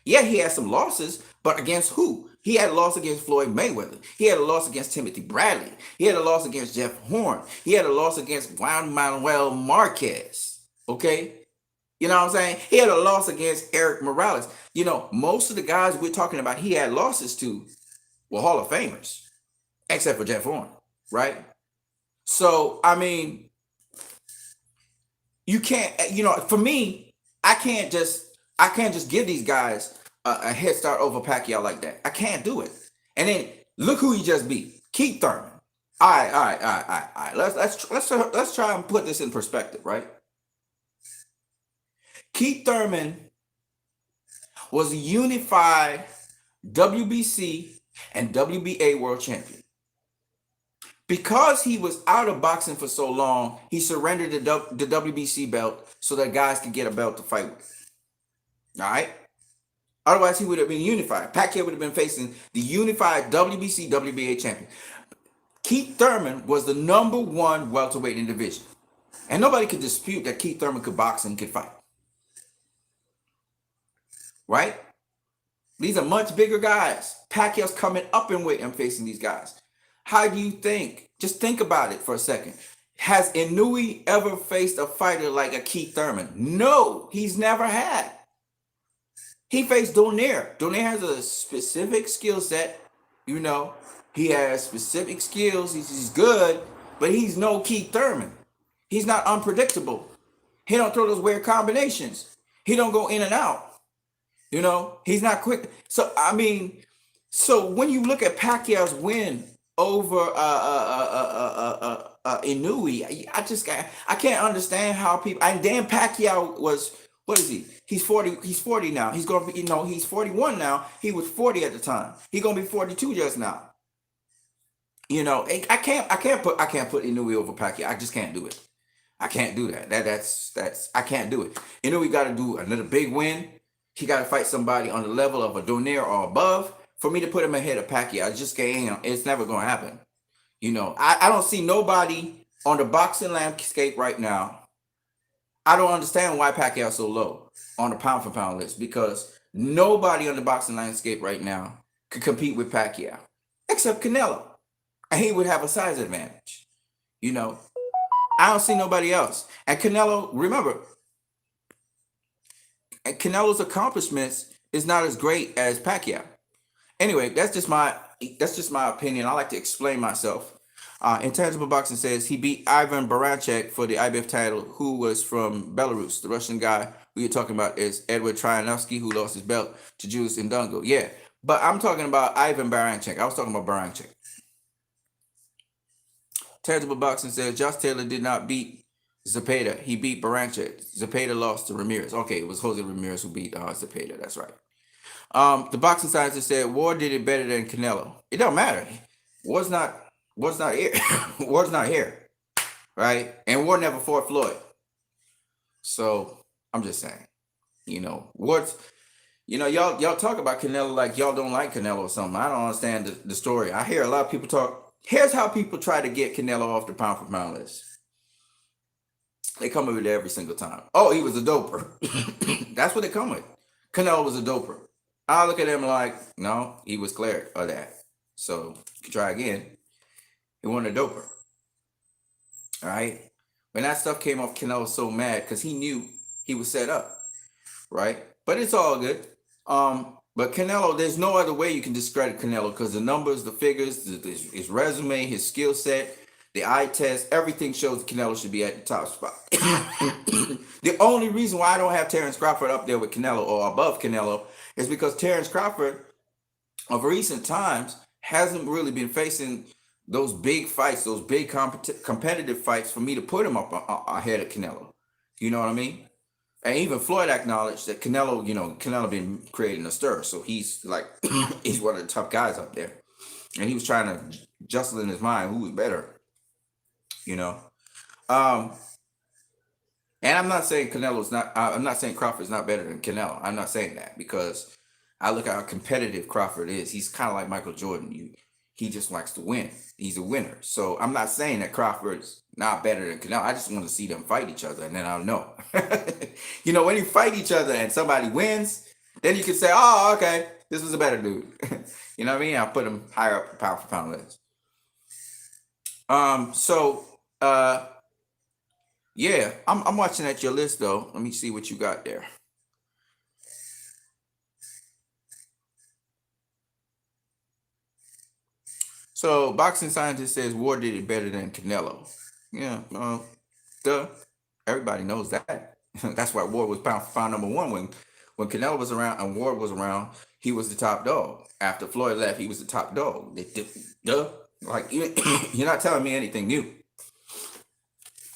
S1: Yeah, he has some losses, But against who? He had a loss against Floyd Mayweather. He had a loss against Timothy Bradley. He had a loss against Jeff Horn. He had a loss against Juan Manuel Marquez. Okay? You know what I'm saying? He had a loss against Eric Morales. You know, most of the guys we're talking about he had losses to were Hall of Famers, except for Jeff Horn, right? So, I mean, you can't, you know, for me, I can't just give these guys a head start over Pacquiao like that. I can't do it. And then look who he just beat, Keith Thurman. All right, all right, all right, all right, all right. Let's try and put this in perspective, right? Keith Thurman was a unified WBC and WBA world champion. Because he was out of boxing for so long, he surrendered the WBC belt so that guys could get a belt to fight with. All right? Otherwise, he would have been unified. Pacquiao would have been facing the unified WBC, WBA champion. Keith Thurman was the number one welterweight in the division. And nobody could dispute that Keith Thurman could box and could fight. Right? These are much bigger guys. Pacquiao's coming up in weight and facing these guys. How do you think? Just think about it for a second. Has Inouye ever faced a fighter like a Keith Thurman? No, he's never had. He faced Donaire. Donaire has a specific skill set. You know, he has specific skills. He's good, but he's no Keith Thurman. He's not unpredictable. He don't throw those weird combinations. He don't go in and out. You know, he's not quick. So, I mean, so when you look at Pacquiao's win over Inouye, I can't understand how people. And Dan Pacquiao was, what is he? He's 40. He's 40 now. He's gonna be, he's 41 now. He was 40 at the time. He's gonna be 42 just now. You know, I can't put Inouye over Pacquiao. I just can't do it. I can't do that. That's I can't do it. Inouye got to do another big win. He got to fight somebody on the level of a Donaire or above for me to put him ahead of Pacquiao. I just can't. It's never going to happen. You know, I don't see nobody on the boxing landscape right now. I don't understand why Pacquiao's so low on the pound for pound list, because nobody on the boxing landscape right now could compete with Pacquiao except Canelo. And he would have a size advantage. You know, I don't see nobody else. And Canelo, remember, and Canelo's accomplishments is not as great as Pacquiao. Anyway, that's just my opinion. I like to explain myself. Intangible Boxing says he beat Ivan Barancek for the IBF title, who was from Belarus. The Russian guy we were talking about is Edward Tryanovsky, who lost his belt to Julius Indungo. Yeah, but I'm talking about Ivan Barancek. I was talking about Barancek. Tangible Boxing says Josh Taylor did not beat Zepeda. He beat Barancek. Zepeda lost to Ramirez. Okay, it was Jose Ramirez who beat Zepeda. That's right. The boxing scientist said Ward did it better than Canelo. It don't matter. Ward's not here. Ward's not here, right? And Ward never fought Floyd. So I'm just saying, Ward's. Y'all talk about Canelo like y'all don't like Canelo or something. I don't understand the story. I hear a lot of people talk. Here's how people try to get Canelo off the pound for pound list. They come with it every single time. Oh, he was a doper. That's what they come with. Canelo was a doper. I look at him like, no, he was cleared of that. So you can try again. He wasn't a doper. All right. When that stuff came off, Canelo was so mad because he knew he was set up. Right. But it's all good. But Canelo, there's no other way you can discredit Canelo because the numbers, the figures, his resume, his skill set, the eye test, everything shows Canelo should be at the top spot. The only reason why I don't have Terrence Crawford up there with Canelo or above Canelo is because Terrence Crawford of recent times hasn't really been facing those big fights, those big competitive fights for me to put him up ahead of Canelo. You know what I mean? And even Floyd acknowledged that Canelo been creating a stir. So he's like, he's one of the tough guys up there. And he was trying to jostle in his mind who was better, And I'm not saying I'm not saying Crawford's not better than Canelo. I'm not saying that because I look at how competitive Crawford is. He's kind of like Michael Jordan. He just likes to win. He's a winner. So I'm not saying that Crawford's not better than Canelo. I just want to see them fight each other, and then I'll know. When you fight each other and somebody wins, then you can say, oh, okay, This was a better dude. You know what I mean? I put him higher up the pound for pound list. So yeah, I'm watching at your list though. Let me see what you got there. So boxing scientist says Ward did it better than Canelo. Yeah, duh. Everybody knows that. That's why Ward was pound for pound number one when Canelo was around and Ward was around. He was the top dog. After Floyd left, he was the top dog. Duh. Like you're not telling me anything new.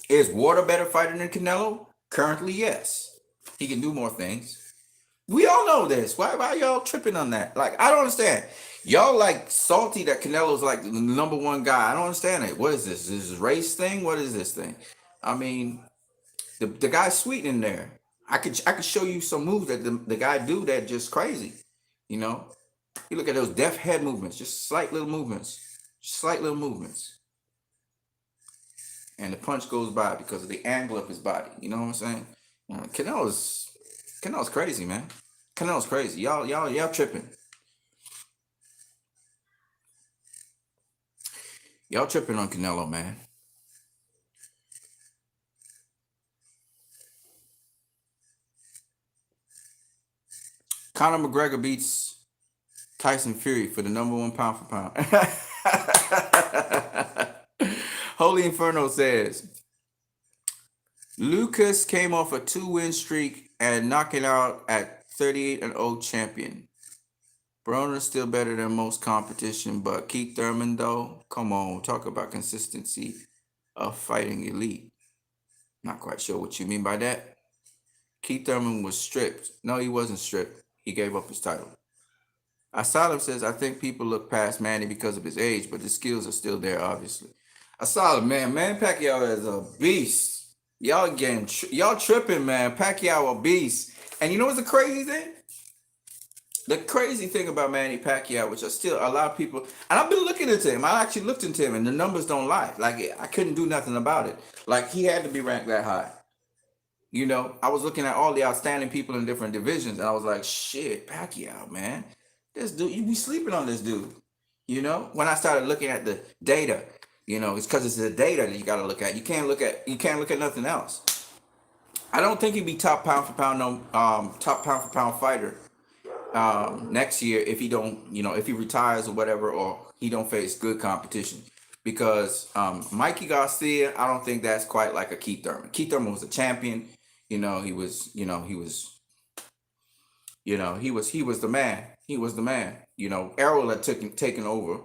S1: Is Ward a better fighter than Canelo? Currently, yes. He can do more things. We all know this. Why y'all tripping on that? Like, I don't understand. Y'all like salty that Canelo's like the number one guy. I don't understand it. What is this? Is this race thing? What is this thing? I mean, the guy's sweet in there. I could show you some moves that the guy do that just crazy. You know? You look at those deft head movements, just slight little movements. Slight little movements. And the punch goes by because of the angle of his body. You know what I'm saying? Canelo's crazy, man. Canelo's crazy. Y'all tripping. Y'all tripping on Canelo, man. Conor McGregor beats Tyson Fury for the number one pound for pound. Holy Inferno says Lucas came off a 2-win streak and knocking out at 38-0 champion. Broner's still better than most competition, but Keith Thurman though, come on, talk about consistency of fighting elite. Not quite sure what you mean by that. Keith Thurman was stripped. No, he wasn't stripped. He gave up his title. Asylum says, I think people look past Manny because of his age, but the skills are still there, obviously. Asylum, man. Manny Pacquiao is a beast. Y'all tripping, man. Pacquiao a beast. And you know what's the crazy thing? The crazy thing about Manny Pacquiao, which are still a lot of people, and I've been looking into him. I actually looked into him, and the numbers don't lie. Like I couldn't do nothing about it. Like he had to be ranked that high. You know, I was looking at all the outstanding people in different divisions, and I was like, shit, Pacquiao, man. This dude, you be sleeping on this dude. You know, when I started looking at the data, you know, it's because it's the data that you got to look at. You can't look at nothing else. I don't think he'd be top pound for pound fighter next year if he don't, you know, if he retires or whatever, or he don't face good competition. Because Mikey Garcia, I don't think that's quite like a Keith Thurman. Keith Thurman was a champion. He was the man. He was the man. Errol had taken over,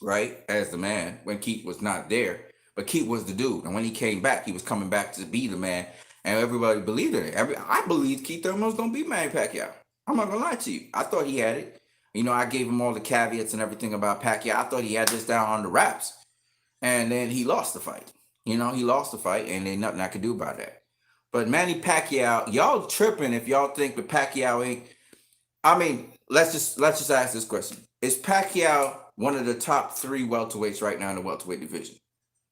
S1: right, as the man when Keith was not there. But Keith was the dude. And when he came back, he was coming back to be the man. And everybody believed in it. I believed Keith Thurman was going to beat Manny Pacquiao. I'm not going to lie to you. I thought he had it. I gave him all the caveats and everything about Pacquiao. I thought he had this down on the wraps. And then he lost the fight. He lost the fight, and there's nothing I could do about that. But Manny Pacquiao, y'all tripping if y'all think that Pacquiao ain't. I mean, let's just ask this question. Is Pacquiao one of the top 3 welterweights right now in the welterweight division?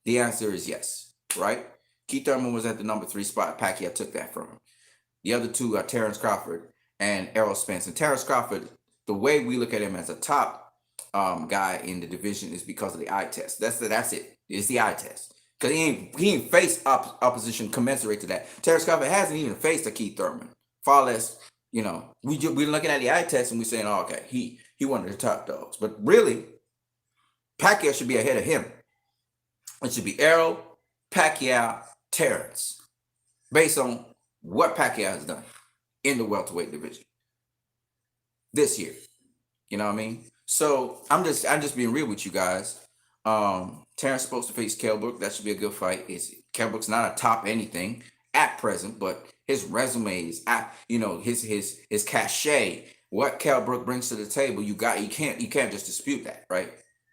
S1: The answer is yes, right? Keith Thurman was at the number 3 spot. Pacquiao took that from him. The other 2 are Terrence Crawford and Errol Spence. And Terrence Crawford, the way we look at him as a top guy in the division is because of the eye test. That's it. It's the eye test. Because he ain't faced opposition commensurate to that. Terrence Crawford hasn't even faced a Keith Thurman. Far less, we're looking at the eye test and we're saying, oh, okay, he one of the top dogs. But really, Pacquiao should be ahead of him. It should be Errol, Pacquiao, Terrence, based on what Pacquiao has done in the welterweight division this year. You know what I mean? So I'm just being real with you guys. Terrence is supposed to face Kell Brook. That should be a good fight. Kell Brook's not a top anything at present, but his resume is his cachet. What Kell Brook brings to the table, you can't just dispute that, right?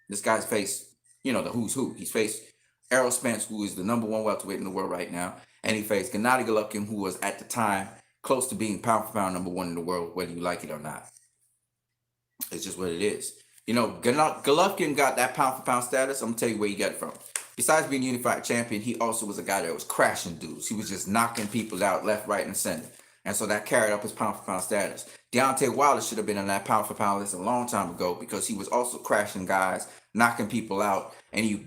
S1: This guy's faced, the who's who. He's faced Errol Spence, who is the number 1 welterweight in the world right now, and he faced Gennady Golovkin, who was at the time close to being pound for pound number 1 in the world, whether you like it or not. It's just what it is. Golovkin got that pound for pound status. I'm gonna tell you where he got it from. Besides being unified champion, he also was a guy that was crashing dudes. He was just knocking people out left, right, and center. And so that carried up his pound for pound status. Deontay Wilder should have been in that pound for pound list a long time ago because he was also crashing guys, knocking people out. And you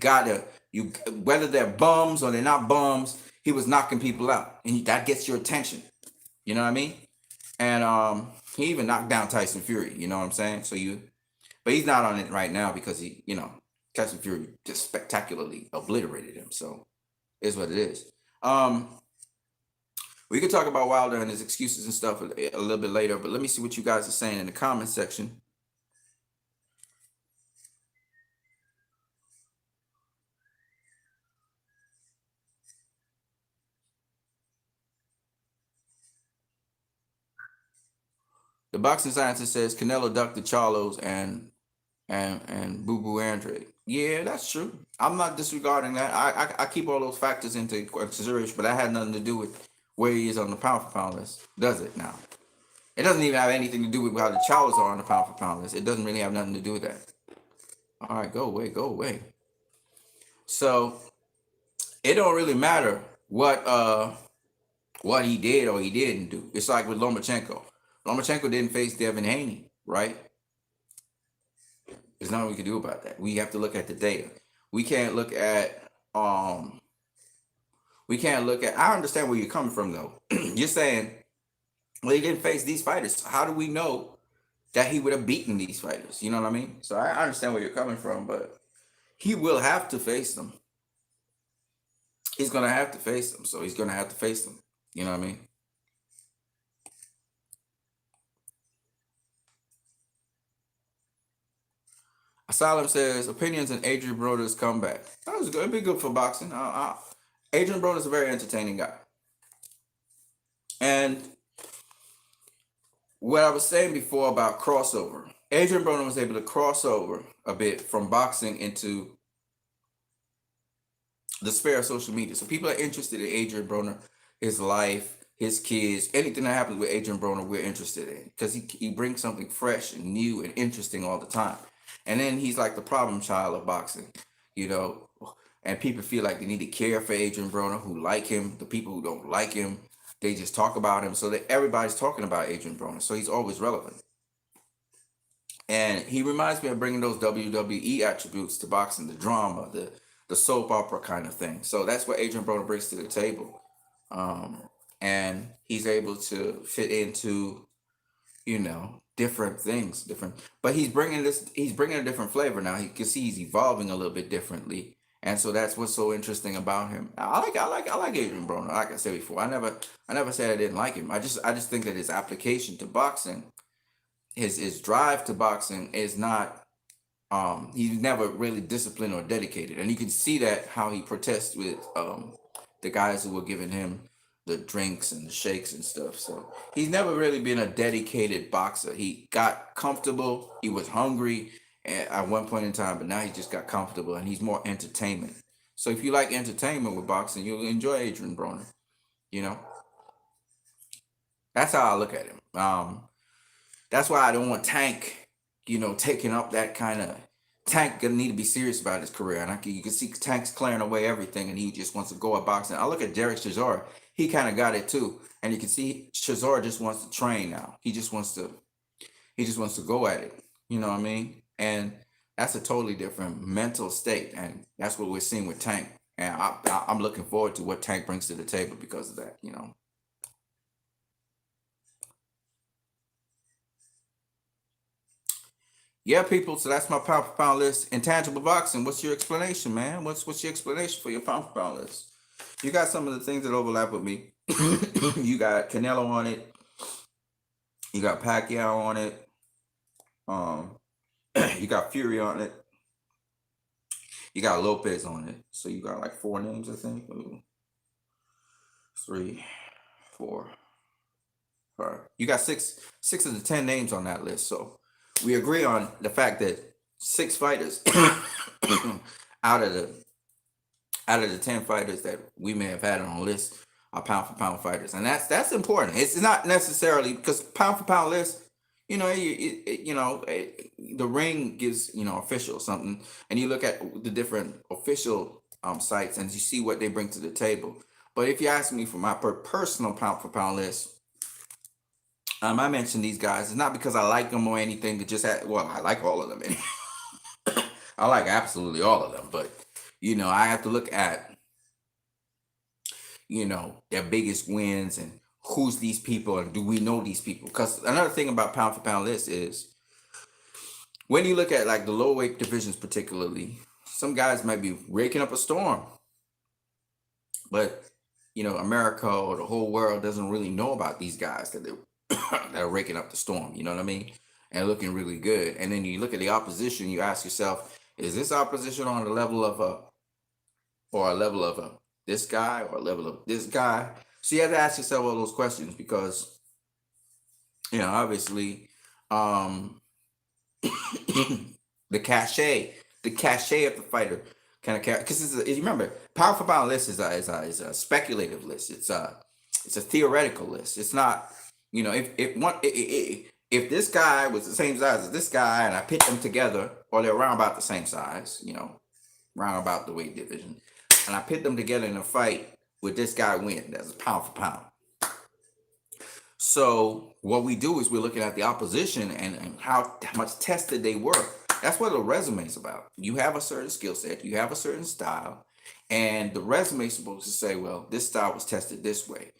S1: whether they're bums or they're not bums, he was knocking people out, and that gets your attention. You know what I mean? And he even knocked down Tyson Fury. You know what I'm saying? But he's not on it right now because Tyson Fury just spectacularly obliterated him. So is what it is. We could talk about Wilder and his excuses and stuff a little bit later, but let me see what you guys are saying in the comment section. The boxing scientist says Canelo ducked the Charlos and Boo Boo Andre. Yeah, that's true. I'm not disregarding that. I keep all those factors into consideration, but that had nothing to do with where he is on the pound for pound list, does it? Now, it doesn't even have anything to do with how the Charlos are on the pound for pound list. It doesn't really have nothing to do with that. All right, go away, go away. So it don't really matter what he did or he didn't do. It's like with Lomachenko. Lomachenko didn't face Devin Haney, right? There's nothing we can do about that. We have to look at the data. We can't look at I understand where you're coming from though. You're saying, well, he didn't face these fighters. How do we know that he would have beaten these fighters? You know what I mean? So I understand where you're coming from, but he will have to face them. He's gonna have to face them. So he's gonna have to face them. You know what I mean? Asylum says opinions on Adrian Broner's comeback. That was good. It'd be good for boxing. Adrian Broner's a very entertaining guy. And what I was saying before about crossover, Adrian Broner was able to cross over a bit from boxing into the sphere of social media. So people are interested in Adrian Broner, his life, his kids, anything that happens with Adrian Broner, we're interested in because he brings something fresh and new and interesting all the time. And then he's like the problem child of boxing, you know. And people feel like they need to care for Adrian Broner, who like him. The people who don't like him, they just talk about him. So that everybody's talking about Adrian Broner. So he's always relevant. And he reminds me of bringing those WWE attributes to boxing, the drama, the soap opera kind of thing. So that's what Adrian Broner brings to the table. And he's able to fit into, different things, but he's bringing a different flavor now. You can see he's evolving a little bit differently. And so that's what's so interesting about him. I like Adrian Broner. Like I said before, I never said I didn't like him. I just think that his application to boxing, his drive to boxing is not he's never really disciplined or dedicated. And you can see that how he protests with the guys who were giving him the drinks and the shakes and stuff. So he's never really been a dedicated boxer. He got comfortable. He was hungry at one point in time, but now he just got comfortable and he's more entertainment. So if you like entertainment with boxing, you'll enjoy Adrian Broner. You know, that's how I look at him. That's why I don't want Tank, taking up that kind of. Tank gonna need to be serious about his career, and you can see Tank's clearing away everything, and he just wants to go at boxing. I look at Derek Chisora; he kind of got it too, and you can see Chisora just wants to train now. He just wants to go at it. You know what I mean? And that's a totally different mental state, and that's what we're seeing with Tank. And I'm looking forward to what Tank brings to the table because of that. Yeah, people. So that's my pound for pound list. Intangible boxing. What's your explanation, man? What's your explanation for your pound for pound list? You got some of the things that overlap with me. You got Canelo on it. You got Pacquiao on it. Um, you got Fury on it. You got Lopez on it. So you got like four names, I think. Ooh, three, four, five. You got six of the 10 names on that list. So we agree on the fact that six fighters out of the 10 fighters that we may have had on the list are pound for pound fighters, and that's important. It's not necessarily because pound for pound list, the ring gives official something, and you look at the different official sites and you see what they bring to the table. But if you ask me for my personal pound for pound list, I mentioned these guys. It's not because I like them or anything. To just have, well, I like all of them. I like absolutely all of them. But I have to look at their biggest wins and who's these people and do we know these people? Because another thing about pound for pound list is when you look at like the low weight divisions, particularly, some guys might be raking up a storm, but America or the whole world doesn't really know about these guys that they're that are raking up the storm. You know what I mean? And looking really good. And then you look at the opposition. You ask yourself, is this opposition on the level of a level of this guy or a level of this guy? So you have to ask yourself all those questions because obviously, um, the cachet, the cachet of the fighter kind of because you remember pound for pound list is a speculative list. It's a theoretical list. It's not if this guy was the same size as this guy and I pit them together or they're around about the same size, round about the weight division, and I pit them together in a fight, would this guy win? That's pound for pound. So what we do is we're looking at the opposition and how much tested they were. That's what a resume is about. You have a certain skill set, you have a certain style, and the resume is supposed to say, well, this style was tested this way.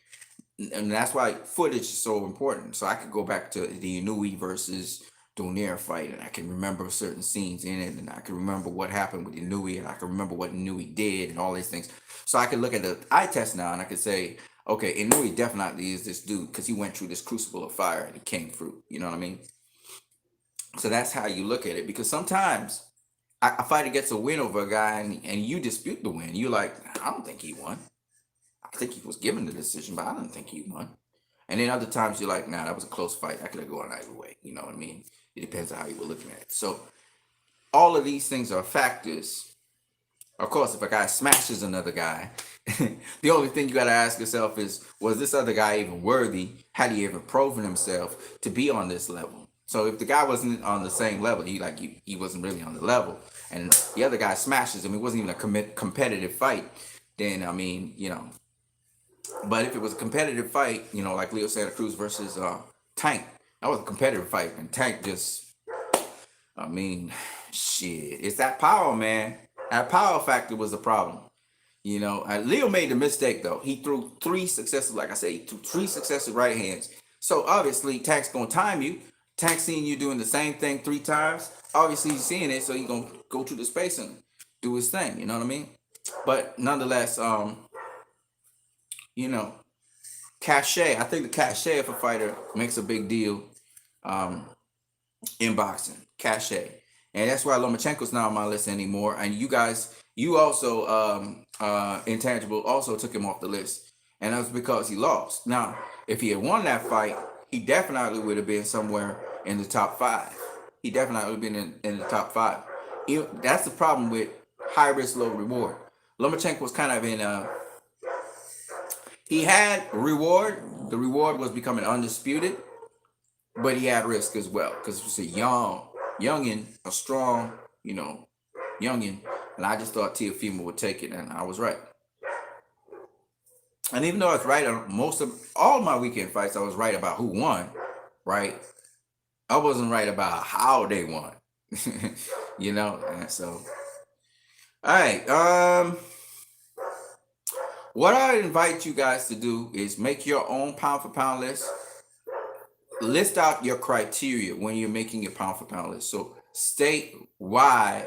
S1: And that's why footage is so important. So I could go back to the Inouye versus Donaire fight, and I can remember certain scenes in it, and I can remember what happened with Inouye, and I can remember what Inouye did, and all these things. So I can look at the eye test now, and I can say, okay, Inouye definitely is this dude because he went through this crucible of fire and he came through. You know what I mean? So that's how you look at it. Because sometimes a fighter gets a win over a guy, and you dispute the win. You're like, I don't think he won. I think he was given the decision, but I don't think he won. And then other times you're like, nah, that was a close fight. I could have gone either way. You know what I mean? It depends on how you were looking at it. So all of these things are factors. Of course, if a guy smashes another guy, the only thing you got to ask yourself is, was this other guy even worthy? Had he ever proven himself to be on this level? So if the guy wasn't on the same level, he wasn't really on the level, and the other guy smashes him, it wasn't even a competitive fight, then, I mean, but if it was a competitive fight, like Leo Santa Cruz versus Tank, that was a competitive fight, and Tank just, I mean, shit, it's that power, man. That power factor was the problem. Leo made the mistake though. He threw three successive, like I said, he threw three successive right hands. So obviously, Tank's gonna time you. Tank seeing you doing the same thing three times. Obviously, he's seeing it, so he's gonna go through the space and do his thing. You know what I mean? But nonetheless, cachet. I think the cachet of a fighter makes a big deal in boxing. Cachet. And that's why Lomachenko's not on my list anymore. And you also, Intangible also took him off the list. And that was because he lost. Now, if he had won that fight, he definitely would have been somewhere in the top five. He definitely would have been in the top five. That's the problem with high risk, low reward. Lomachenko was kind of he had reward. The reward was becoming undisputed, but he had risk as well because it was a youngin, a strong, youngin. And I just thought Teofimo would take it, and I was right. And even though I was right on most of all my weekend fights, I was right about who won, right? I wasn't right about how they won, And so, all right. What I invite you guys to do is make your own pound for pound list. List out your criteria when you're making your pound for pound list. So state why,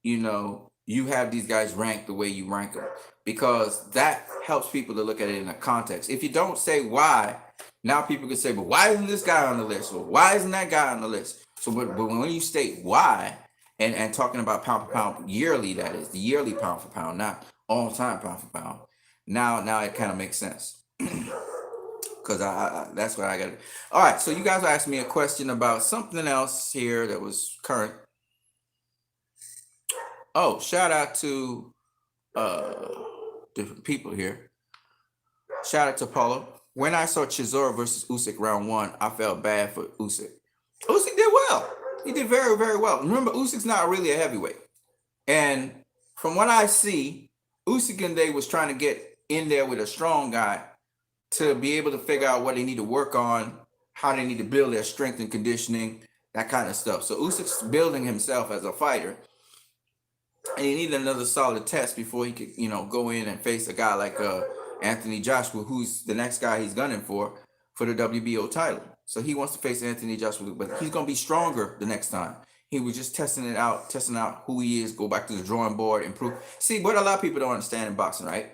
S1: you have these guys ranked the way you rank them, because that helps people to look at it in a context. If you don't say why, now people can say, but why isn't this guy on the list? Or why isn't that guy on the list? So but when you state why, and talking about pound for pound yearly, that is the yearly pound for pound, not all time pound for pound. Now it kind of makes sense. Because that's what I got. All right, so you guys are asking me a question about something else here that was current. Oh, shout out to different people here. Shout out to Paulo. When I saw Chisora versus Usyk round one, I felt bad for Usyk. Usyk did well. He did very, very well. Remember, Usyk's not really a heavyweight. And from what I see, Usyk and they was trying to get in there with a strong guy to be able to figure out what they need to work on, how they need to build their strength and conditioning, that kind of stuff. So Usyk's building himself as a fighter, and he needed another solid test before he could, go in and face a guy like Anthony Joshua, who's the next guy he's gunning for the WBO title. So he wants to face Anthony Joshua, but he's gonna be stronger the next time. He was just testing out who he is, go back to the drawing board, improve. See, what a lot of people don't understand in boxing, right?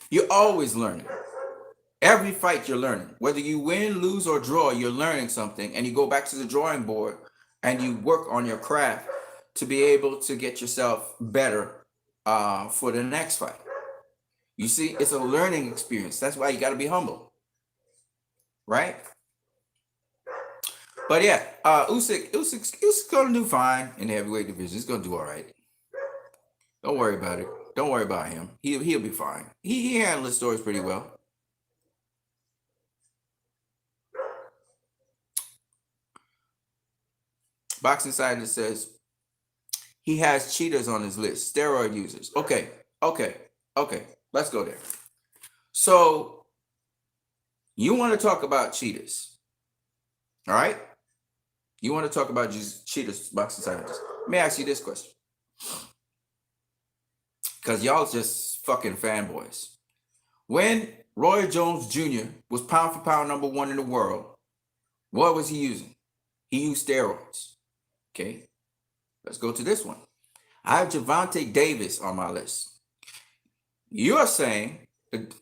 S1: You're always learning. Every fight you're learning. Whether you win, lose, or draw, you're learning something, and you go back to the drawing board and you work on your craft to be able to get yourself better for the next fight. You see, it's a learning experience. That's why you got to be humble, right? But yeah, Usyk's gonna do fine in the heavyweight division. He's gonna do all right. Don't worry about it. Don't worry about him. He'll be fine. He handled his stories pretty well. Boxing Insider says he has cheaters on his list, steroid users. Okay. Let's go there. So you want to talk about cheaters, all right? You want to talk about cheaters, boxing scientists. Let me ask you this question, because y'all just fucking fanboys. When Roy Jones Jr. was pound for pound #1 in the world, what was he using? He used steroids. Okay, let's go to this one. I have Gervonta Davis on my list. You're saying that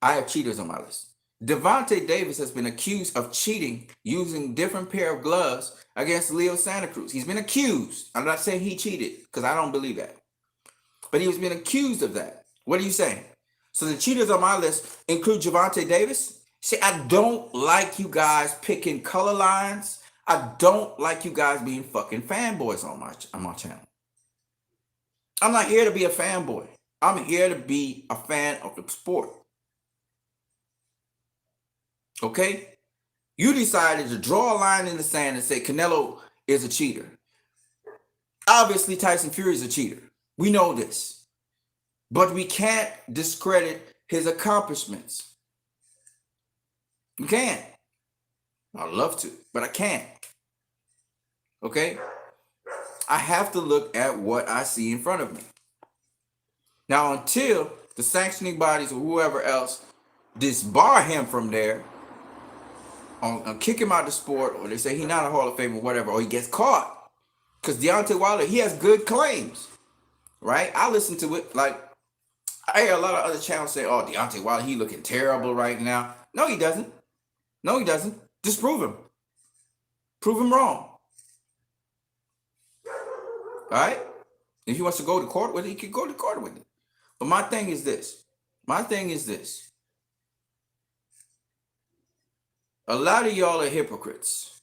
S1: I have cheaters on my list. Gervonta Davis has been accused of cheating using different pair of gloves against Leo Santa Cruz. He's been accused. I'm not saying he cheated, because I don't believe that. But he was being accused of that. What are you saying? So the cheaters on my list include Gervonta Davis? See, I don't like you guys picking color lines. I don't like you guys being fucking fanboys on my channel. I'm not here to be a fanboy. I'm here to be a fan of the sport. Okay? You decided to draw a line in the sand and say Canelo is a cheater. Obviously, Tyson Fury is a cheater. We know this. But we can't discredit his accomplishments. We can't. I'd love to, but I can't. Okay? I have to look at what I see in front of me. Now, until the sanctioning bodies or whoever else disbar him from there, on kick him out of the sport, or they say he's not a Hall of Famer or whatever, or he gets caught. Because Deontay Wilder, he has good claims, right? I listen to it. Like, I hear a lot of other channels say, oh, Deontay Wilder, he looking terrible right now. No, he doesn't. No, he doesn't. Just prove him. Prove him wrong. All right? If he wants to go to court with it, he can go to court with it. But my thing is this. A lot of y'all are hypocrites.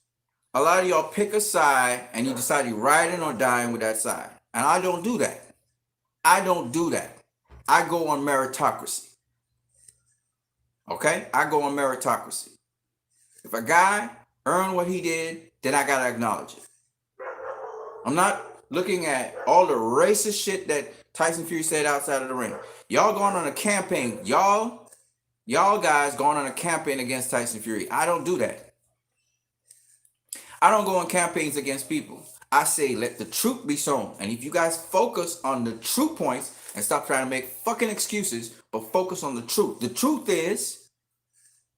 S1: A lot of y'all pick a side and you decide you're riding or dying with that side. And I don't do that. I go on meritocracy. Okay? I go on meritocracy. If a guy earned what he did, then I gotta acknowledge it. I'm not looking at all the racist shit that Tyson Fury said outside of the ring. Y'all going on a campaign. Y'all guys going on a campaign against Tyson Fury. I don't do that. I don't go on campaigns against people. I say let the truth be shown. And if you guys focus on the true points and stop trying to make fucking excuses, but focus on the truth. The truth is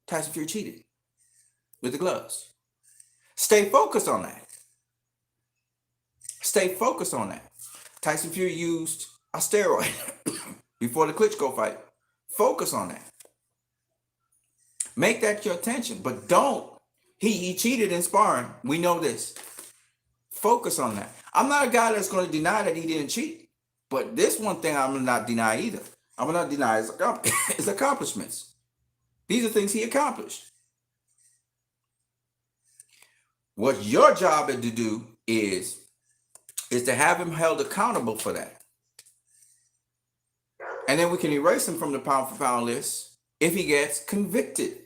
S1: Tyson Fury cheated with the gloves. Stay focused on that. Stay focused on that. Tyson Fury used a steroid before the Klitschko fight. Focus on that. Make that your attention, but don't. He cheated in sparring. We know this. Focus on that. I'm not a guy that's going to deny that he didn't cheat, but this one thing I'm going to not deny either. I'm going to deny his accomplishments. These are things he accomplished. What your job is to do is to have him held accountable for that. And then we can erase him from the pound for pound list if he gets convicted.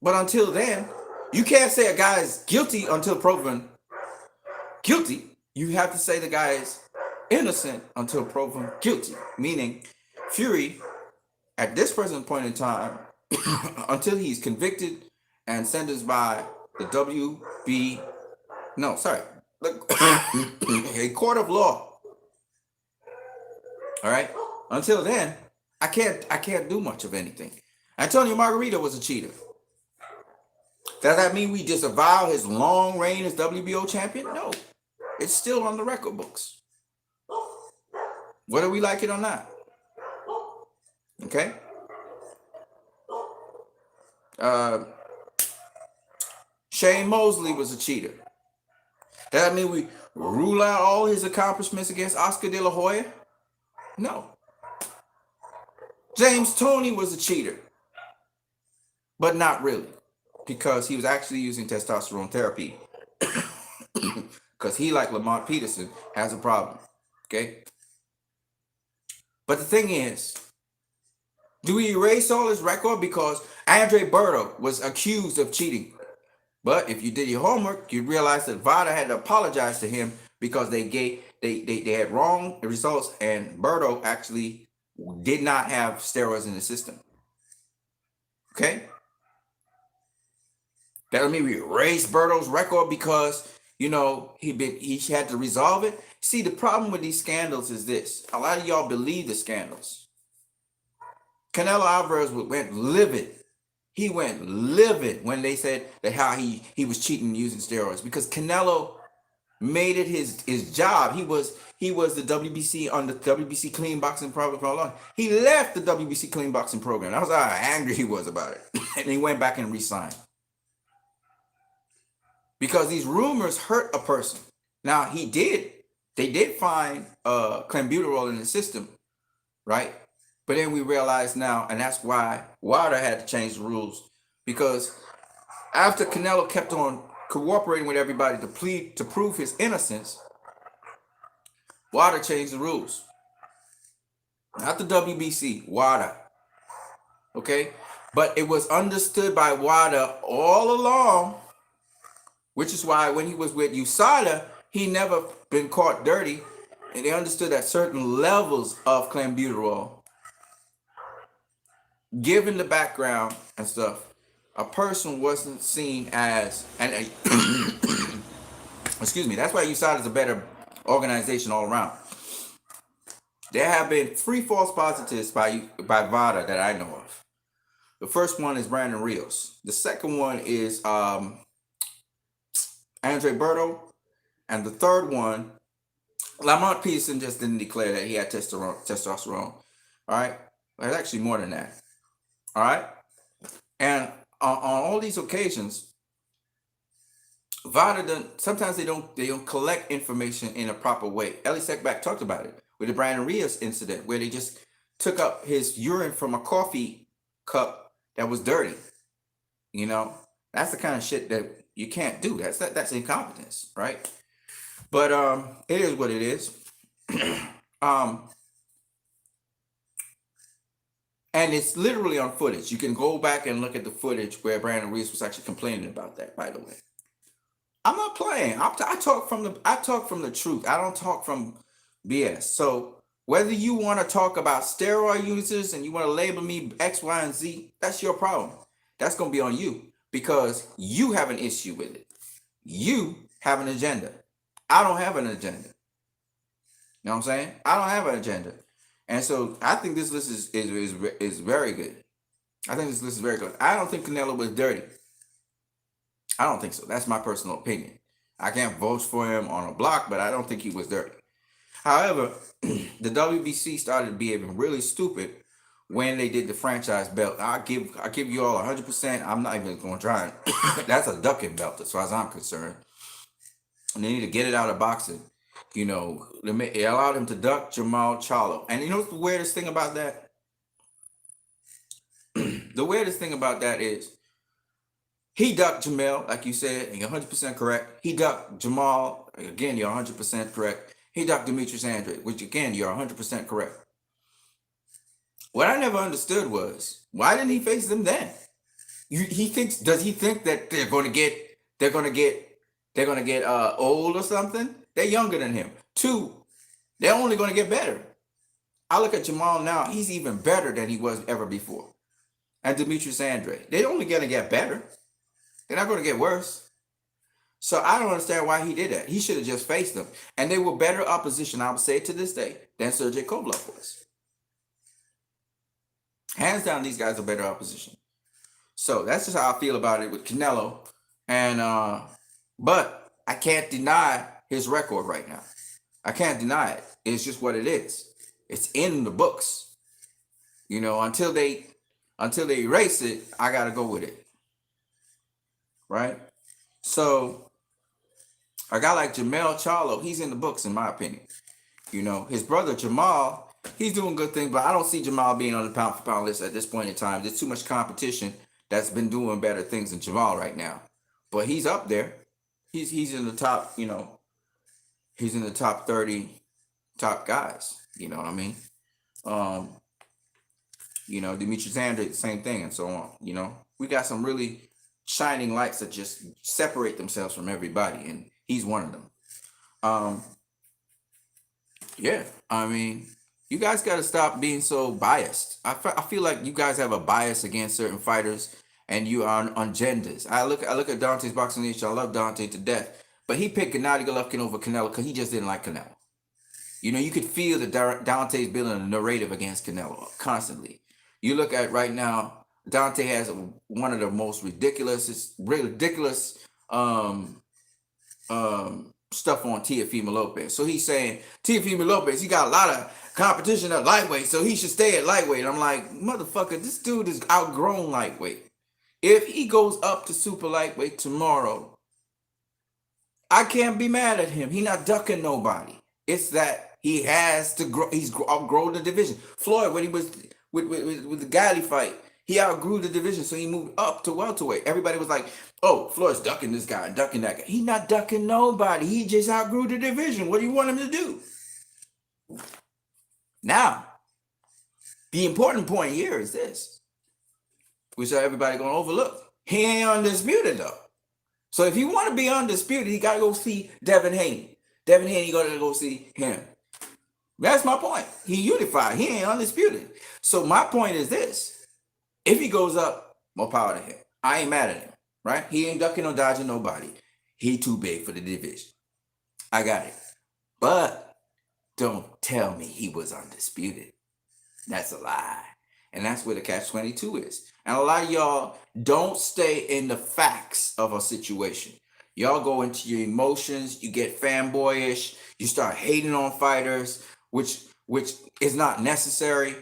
S1: But until then, you can't say a guy is guilty until proven guilty. You have to say the guy is innocent until proven guilty. Meaning, Fury, at this present point in time, until he's convicted and sentenced by the WB, no, sorry, a court of law. All right. Until then, I can't do much of anything. Antonio Margarito was a cheater. Does that mean we disavow his long reign as WBO champion? No. It's still on the record books. Whether we like it or not. Okay? Shane Mosley was a cheater. Does that mean we rule out all his accomplishments against Oscar De La Hoya? No. James Toney was a cheater. But not really. Because he was actually using testosterone therapy. Because he, like Lamont Peterson, has a problem. Okay? But the thing is, do we erase all his record? Because Andre Berto was accused of cheating. But if you did your homework, you'd realize that VADA had to apologize to him because they had wrong results, and Berto actually did not have steroids in the system. Okay? That doesn't mean we erase Berto's record because, you know, he had to resolve it. See, the problem with these scandals is this. A lot of y'all believe the scandals. Canelo Alvarez went livid. He went livid when they said that how he was cheating using steroids, because Canelo made it his job. He was the WBC on the WBC clean boxing program for a long. He left the WBC clean boxing program. That was how angry he was about it. And he went back and re-signed. Because these rumors hurt a person. Now they did find clenbuterol in the system, right? But then we realize now, and that's why WADA had to change the rules, because after Canelo kept on cooperating with everybody to prove his innocence, WADA changed the rules. Not the WBC, WADA. Okay? But it was understood by WADA all along, which is why when he was with USADA, he never been caught dirty, and they understood that certain levels of clenbuterol, given the background and stuff, a person wasn't seen as, and excuse me, that's why USADA is a better organization all around. There have been 3 false positives by VADA that I know of. The first one is Brandon Rios. The second one is Andre Berto. And the third one, Lamont Peterson just didn't declare that he had testosterone. All right? There's actually more than that. All right? And on all these occasions, VADA sometimes they don't collect information in a proper way. Ellie Seckback talked about it with the Brandon Rios incident, where they just took up his urine from a coffee cup that was dirty. You know, that's the kind of shit that you can't do. That's incompetence, right? But it is what it is. And it's literally on footage. You can go back and look at the footage where Brandon Rios was actually complaining about that, by the way. I'm not playing. I talk from the truth. I don't talk from BS. So whether you want to talk about steroid users and you want to label me X, Y, and Z, that's your problem. That's going to be on you, because you have an issue with it. You have an agenda. I don't have an agenda. You know what I'm saying? I don't have an agenda. And so I think this list is very good. I think this list is very good. I don't think Canelo was dirty. I don't think so. That's my personal opinion. I can't vote for him on a block, but I don't think he was dirty. However, the WBC started behaving really stupid when they did the franchise belt. I give you all 100%. I'm not even going to try it. That's a ducking belt as far as I'm concerned. And they need to get it out of boxing. You know, it allowed him to duck Jamal Charlo. And you know what's the weirdest thing about that? The weirdest thing about that is he ducked Jamel, like you said, and you're 100% correct. He ducked Jamal, again, you're 100% correct. He ducked Demetrius Andrade, which again, you're 100% correct. What I never understood was, why didn't he face them then? Does he think that they're going to get old or something? They're younger than him. 2, they're only going to get better. I look at Jamal now, he's even better than he was ever before. and Demetrius Andre. They're only going to get better. They're not going to get worse. So I don't understand why he did that. He should have just faced them. And they were better opposition, I would say to this day, than Sergey Kovalev was. Hands down, these guys are better opposition. So that's just how I feel about it with Canelo. And but I can't deny his record right now. I can't deny it. It's just what it is. It's in the books. You know, until they erase it, I gotta go with it. Right? So a guy like Jamel Charlo, he's in the books in my opinion. You know, his brother Jamal, he's doing good things, but I don't see Jamal being on the pound for pound list at this point in time. There's too much competition that's been doing better things than Jamal right now. But he's up there. He's in the top, you know, he's in the top 30 top guys. You know what I mean? You know, Demetrius Andre, same thing, and so on. You know, we got some really shining lights that just separate themselves from everybody, and he's one of them. Yeah, I mean, you guys got to stop being so biased. I feel like you guys have a bias against certain fighters, and you are on genders. I look at Dante's boxing niche. I love Dante to death, but he picked Gennady Golovkin over Canelo because he just didn't like Canelo. You know, you could feel that Dante's building a narrative against Canelo constantly. You look at right now, Dante has one of the most ridiculous stuff on Teofimo Lopez. So he's saying Teofimo Lopez, he got a lot of competition at lightweight, so he should stay at lightweight. And I'm like, motherfucker, this dude is outgrown lightweight. If he goes up to super lightweight tomorrow, I can't be mad at him. He's not ducking nobody. It's that he has to grow. He's outgrown the division. Floyd, when he was with the Galley fight, he outgrew the division, so he moved up to welterweight. Everybody was like, oh, Floyd's ducking this guy and ducking that guy. He's not ducking nobody. He just outgrew the division. What do you want him to do? Now, the important point here is this, which everybody going to overlook. He ain't undisputed, though. So if you want to be undisputed, he got to go see Devin Haney. Devin Haney got to go see him. That's my point. He unified. He ain't undisputed. So my point is this. If he goes up, more power to him. I ain't mad at him, right? He ain't ducking or dodging nobody. He too big for the division. I got it. But don't tell me he was undisputed. That's a lie. And that's where the catch-22 is. And a lot of y'all don't stay in the facts of a situation. Y'all go into your emotions. You get fanboyish. You start hating on fighters, which is not necessary.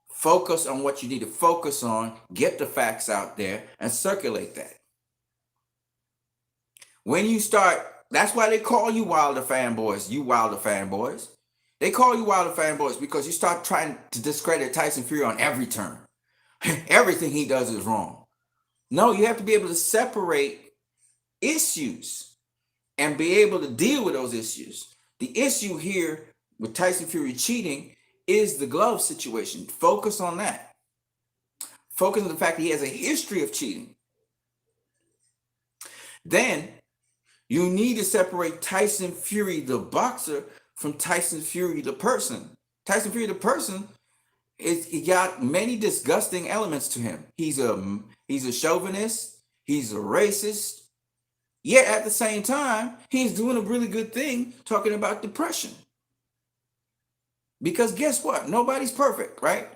S1: Focus on what you need to focus on. Get the facts out there and circulate that. When you start, that's why they call you Wilder fanboys. You Wilder fanboys. They call you Wilder fanboys because you start trying to discredit Tyson Fury on every turn. Everything he does is wrong. No, you have to be able to separate issues and be able to deal with those issues. The issue here with Tyson Fury cheating is the glove situation. Focus on that. Focus on the fact that he has a history of cheating. Then you need to separate Tyson Fury, the boxer, from Tyson Fury, the person. Tyson Fury, the person, he got many disgusting elements to him. He's a chauvinist. He's a racist. Yet at the same time, he's doing a really good thing talking about depression. Because guess what? Nobody's perfect, right?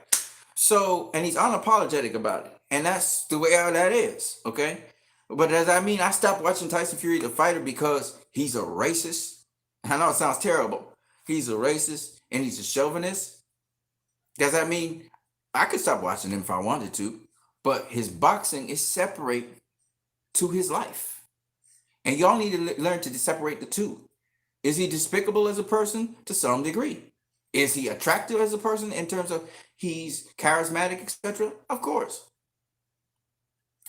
S1: So, and he's unapologetic about it. And that's the way that is, okay? But does that mean I stopped watching Tyson Fury, the fighter, because he's a racist? I know it sounds terrible. He's a racist and he's a chauvinist. Does that mean I could stop watching him if I wanted to? But his boxing is separate to his life. And y'all need to learn to separate the two. Is he despicable as a person? To some degree. Is he attractive as a person in terms of he's charismatic, etc.? Of course.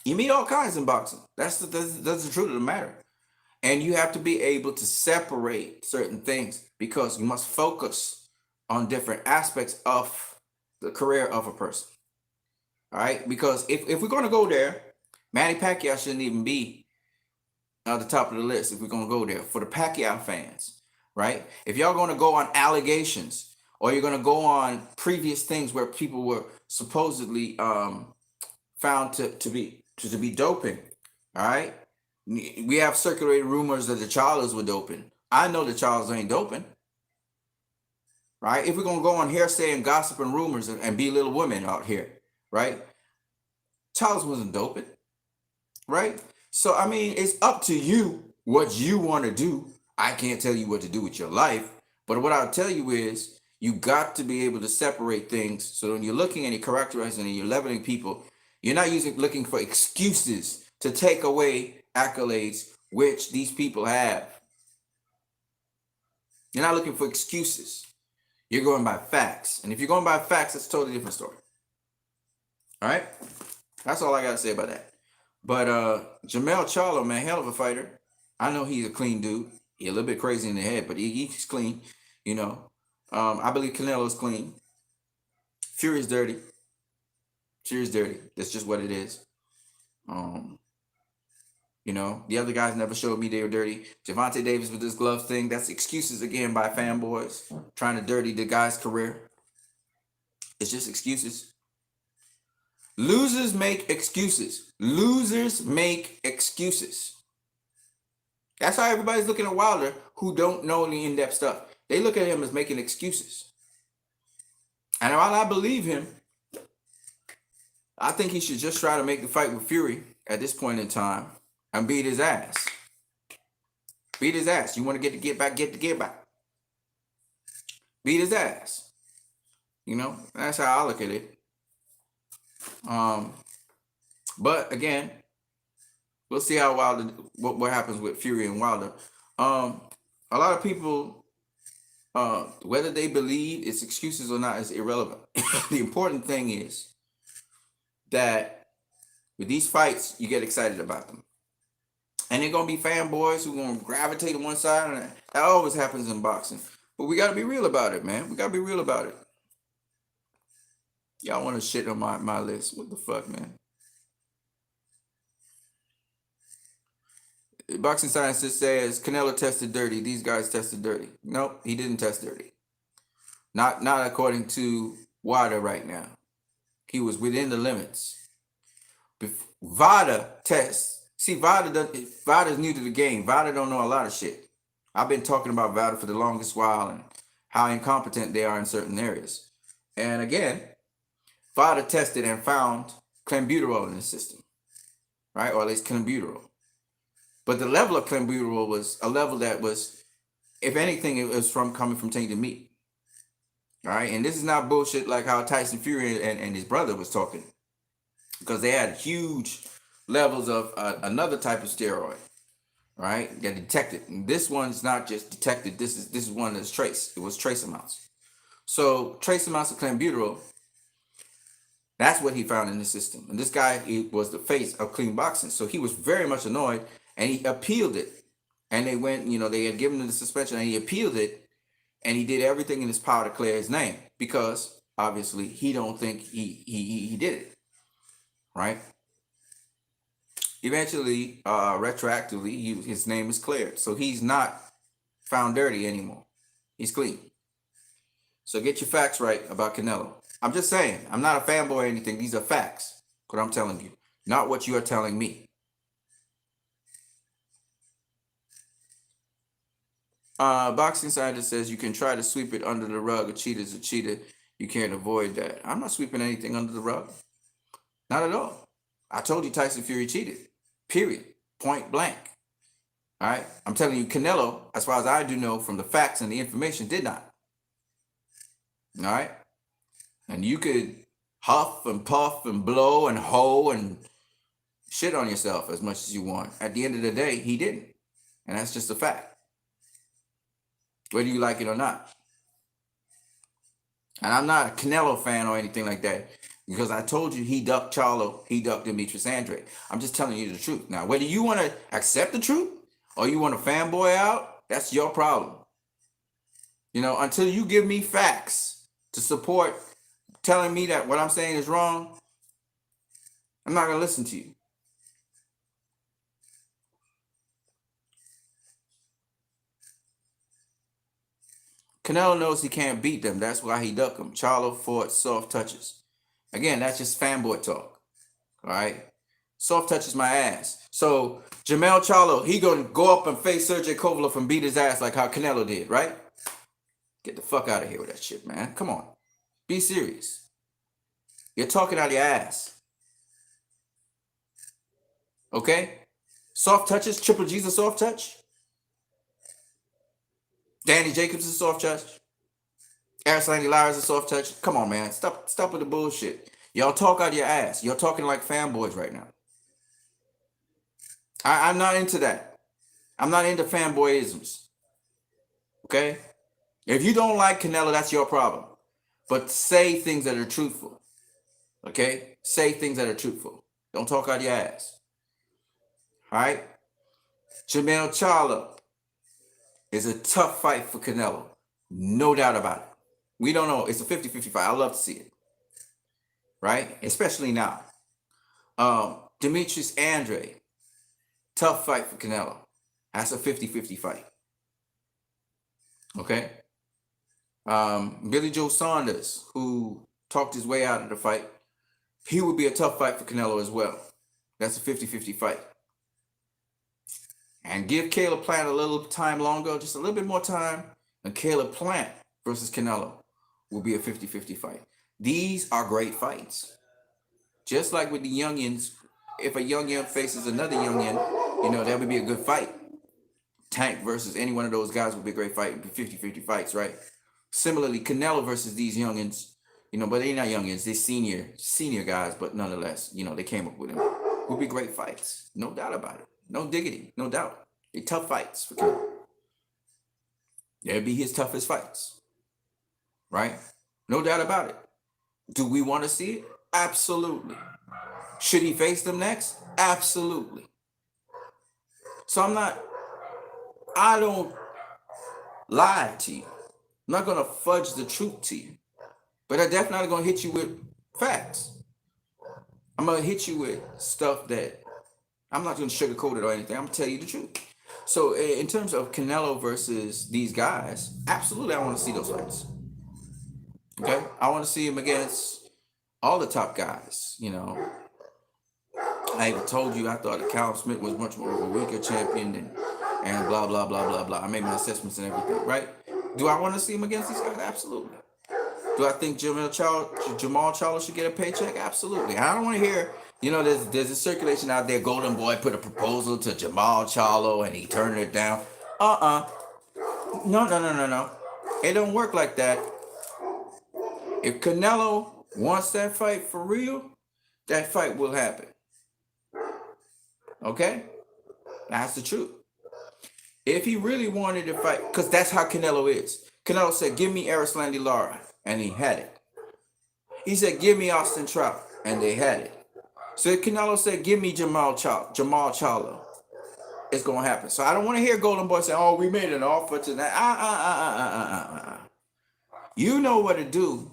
S1: You meet all kinds in boxing. That's the truth of the matter. And you have to be able to separate certain things because you must focus on different aspects of the career of a person. All right? Because if we're going to go there, Manny Pacquiao shouldn't even be at the top of the list if we're going to go there for the Pacquiao fans, right? If y'all going to go on allegations or you're going to go on previous things where people were supposedly found to be doping. All right. We have circulated rumors that the Charlos were doping. I know the Charlos ain't doping. Right? If we're gonna go on hearsay and gossip and rumors and be little women out here, right? Charles wasn't doping, right? So I mean, it's up to you what you want to do. I can't tell you what to do with your life, but what I'll tell you is you got to be able to separate things. So when you're looking and you're characterizing and you're leveling people, you're not looking for excuses to take away accolades which these people have. You're not looking for excuses. You're going by facts. And if you're going by facts, that's a totally different story. All right? That's all I got to say about that. But Jermell Charlo, man, hell of a fighter. I know he's a clean dude. He's a little bit crazy in the head, but he's clean, you know. I believe Canelo's clean. Fury's dirty. Fury's dirty. That's just what it is. You know, the other guys never showed me they were dirty. Gervonta Davis with this gloves thing, that's excuses again by fanboys trying to dirty the guy's career. It's just excuses. Losers make excuses. Losers make excuses. That's how everybody's looking at Wilder who don't know the in-depth stuff. They look at him as making excuses. And while I believe him, I think he should just try to make the fight with Fury at this point in time and beat his ass. Beat his ass. You want to get back. Beat his ass. You know, that's how I look at it. But again, we'll see how Wilder, what happens with Fury and Wilder. A lot of people, whether they believe it's excuses or not is irrelevant. The important thing is that with these fights, you get excited about them. And they're going to be fanboys who are going to gravitate to one side. And that always happens in boxing. But we got to be real about it, man. We got to be real about it. Y'all want to shit on my list. What the fuck, man? Boxing Science just says Canelo tested dirty. These guys tested dirty. Nope, he didn't test dirty. Not according to Wilder right now. He was within the limits. Vada tests. See, Vada's new to the game. Vada don't know a lot of shit. I've been talking about Vada for the longest while and how incompetent they are in certain areas. And again, Vada tested and found clenbuterol in the system, right? Or at least clenbuterol. But the level of clenbuterol was a level that was, if anything, it was coming from tainted meat. All right, and this is not bullshit like how Tyson Fury and his brother was talking, because they had huge levels of another type of steroid, right? That detected. And this one's not just detected. This is one that's trace. It was trace amounts. So trace amounts of clenbuterol. That's what he found in the system. And this guy, he was the face of clean boxing, so he was very much annoyed, and he appealed it. And they went, they had given him the suspension, and he appealed it. And he did everything in his power to clear his name because obviously he don't think he did it, right? Eventually, retroactively, his name is cleared, so he's not found dirty anymore. He's clean. So get your facts right about Canelo. I'm just saying, I'm not a fanboy or anything. These are facts. What I'm telling you, not what you are telling me. Boxing Scientist says you can try to sweep it under the rug. A cheater's a cheater. You can't avoid that. I'm not sweeping anything under the rug. Not at all. I told you Tyson Fury cheated. Period. Point blank. All right. I'm telling you, Canelo, as far as I do know from the facts and the information, did not. All right. And you could huff and puff and blow and hoe and shit on yourself as much as you want. At the end of the day, he didn't. And that's just a fact. Whether you like it or not. And I'm not a Canelo fan or anything like that, because I told you he ducked Charlo, he ducked Demetrius Andrade. I'm just telling you the truth. Now, whether you want to accept the truth or you want to fanboy out, that's your problem. Until you give me facts to support telling me that what I'm saying is wrong, I'm not going to listen to you. Canelo knows he can't beat them. That's why he ducked them. Charlo fought soft touches. Again, that's just fanboy talk. All right. Soft touches my ass. So Jermell Charlo, he gonna go up and face Sergey Kovalev and beat his ass like how Canelo did, right? Get the fuck out of here with that shit, man. Come on. Be serious. You're talking out of your ass. Okay? Soft touches, Triple G's a soft touch. Danny Jacobs is a soft touch. Arislandi Lara is a soft touch. Come on, man. Stop with the bullshit. Y'all talk out of your ass. You're talking like fanboys right now. I'm not into that. I'm not into fanboyisms. Okay? If you don't like Canelo, that's your problem. But say things that are truthful. Okay? Say things that are truthful. Don't talk out your ass. All right? Jermell Charlo is a tough fight for Canelo. No doubt about it. We don't know. It's a 50-50 fight. I love to see it. Right? Especially now. Demetrius Andre. Tough fight for Canelo. That's a 50-50 fight. Okay? Billy Joe Saunders, who talked his way out of the fight, he would be a tough fight for Canelo as well. That's a 50-50 fight. And give Caleb Plant a little time longer, just a little bit more time, and Caleb Plant versus Canelo will be a 50-50 fight. These are great fights. Just like with the youngins, if a youngin faces another youngin, that would be a good fight. Tank versus any one of those guys would be a great fight. 50-50 fights, right? Similarly, Canelo versus these youngins, but they're not youngins. They're senior guys, but nonetheless, they came up with them. Would be great fights. No doubt about it. No diggity. No doubt. They're tough fights for Canelo. They'll be his toughest fights. Right? No doubt about it. Do we want to see it? Absolutely. Should he face them next? Absolutely. So I don't lie to you. I'm not going to fudge the truth to you. But I'm definitely going to hit you with facts. I'm going to hit you with stuff that I'm not going to sugarcoat it or anything. I'm going to tell you the truth. So in terms of Canelo versus these guys, absolutely I want to see those fights. Okay? I want to see him against all the top guys, I even told you I thought that Callum Smith was much more of a weaker champion and blah, blah, blah, blah, blah. I made my assessments and everything, right? Do I want to see him against these guys? Absolutely. Do I think Jermell Charlo should get a paycheck? Absolutely. I don't want to hear, there's a circulation out there. Golden Boy put a proposal to Jermell Charlo and he turned it down. No. It don't work like that. If Canelo wants that fight for real, that fight will happen. Okay? That's the truth. If he really wanted to fight, because that's how Canelo is. Canelo said, give me Arislandi Lara, and he had it. He said, give me Austin Trout, and they had it. So Canelo said, give me Jermell Charlo. It's going to happen. So I don't want to hear Golden Boy say, oh, we made an offer to that. You know what to do.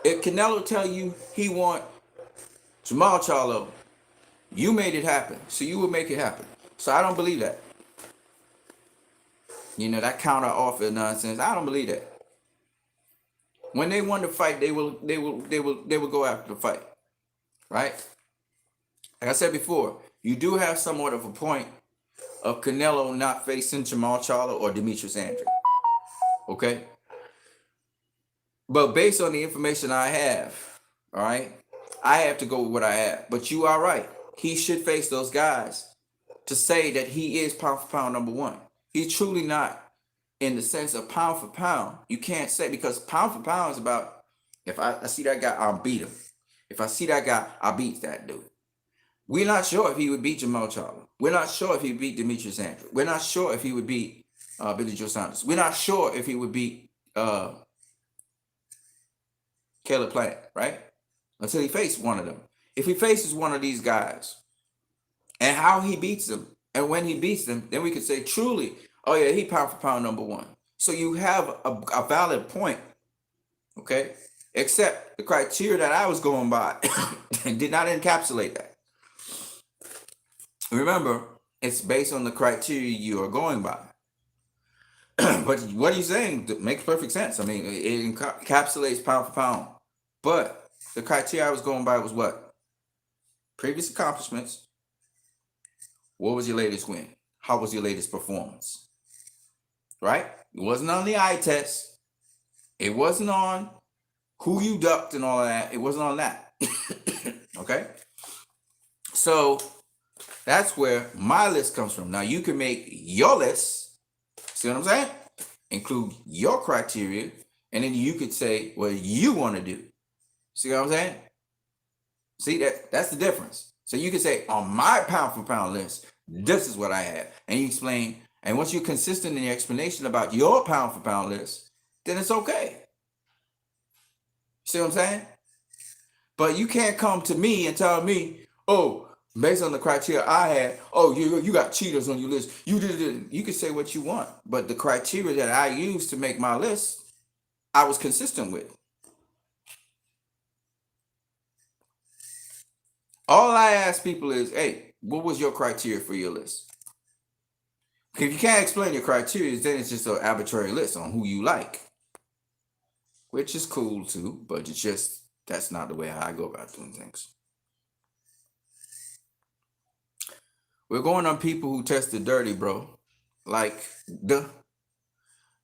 S1: If Canelo tell you he want Jermell Charlo, you made it happen. So you will make it happen. So I don't believe that. That counter offer nonsense. I don't believe that. When they want to fight, they will go after the fight. Right? Like I said before, you do have somewhat of a point of Canelo not facing Jermell Charlo or Demetrius Andre. Okay? But based on the information I have, all right, I have to go with what I have. But you are right. He should face those guys to say that he is pound for pound number one. He's truly not in the sense of pound for pound. You can't say, because pound for pound is about, if I see that guy, I'll beat him. If I see that guy, I'll beat that dude. We're not sure if he would beat Jermell Charlo. We're not sure if he would beat Demetrius Andre. We're not sure if he would beat Billy Joe Saunders. We're not sure if he would beat Caleb Plant, right? Until he faces one of them. If he faces one of these guys, and how he beats them, and when he beats them, then we could say truly, oh yeah, he pound for pound number one. So you have a valid point, okay? Except the criteria that I was going by did not encapsulate that. Remember, it's based on the criteria you are going by. But what are you saying? It makes perfect sense. I mean, it encapsulates pound for pound. But the criteria I was going by was what? previous accomplishments. What was your latest win? How was your latest performance? Right? It wasn't on the eye test. It wasn't on who you ducked and all of that. It wasn't on that. Okay? So that's where my list comes from. Now you can make your list. See what I'm saying? Include your criteria, and then you could say what you want to do. See what I'm saying? See that's the difference. So you can say on my pound for pound list, this is what I have, and you explain. And once you're consistent in your explanation about your pound for pound list, then it's okay. See what I'm saying? But you can't come to me and tell me, oh, based on the criteria I had, oh, you got cheaters on your list. You did it. You can say what you want, but the criteria that I used to make my list, I was consistent with. All I ask people is, hey, what was your criteria for your list? If you can't explain your criteria, then it's just an arbitrary list on who you like, which is cool too, but it's just, that's not the way I go about doing things. We're going on people who tested dirty, bro. Like,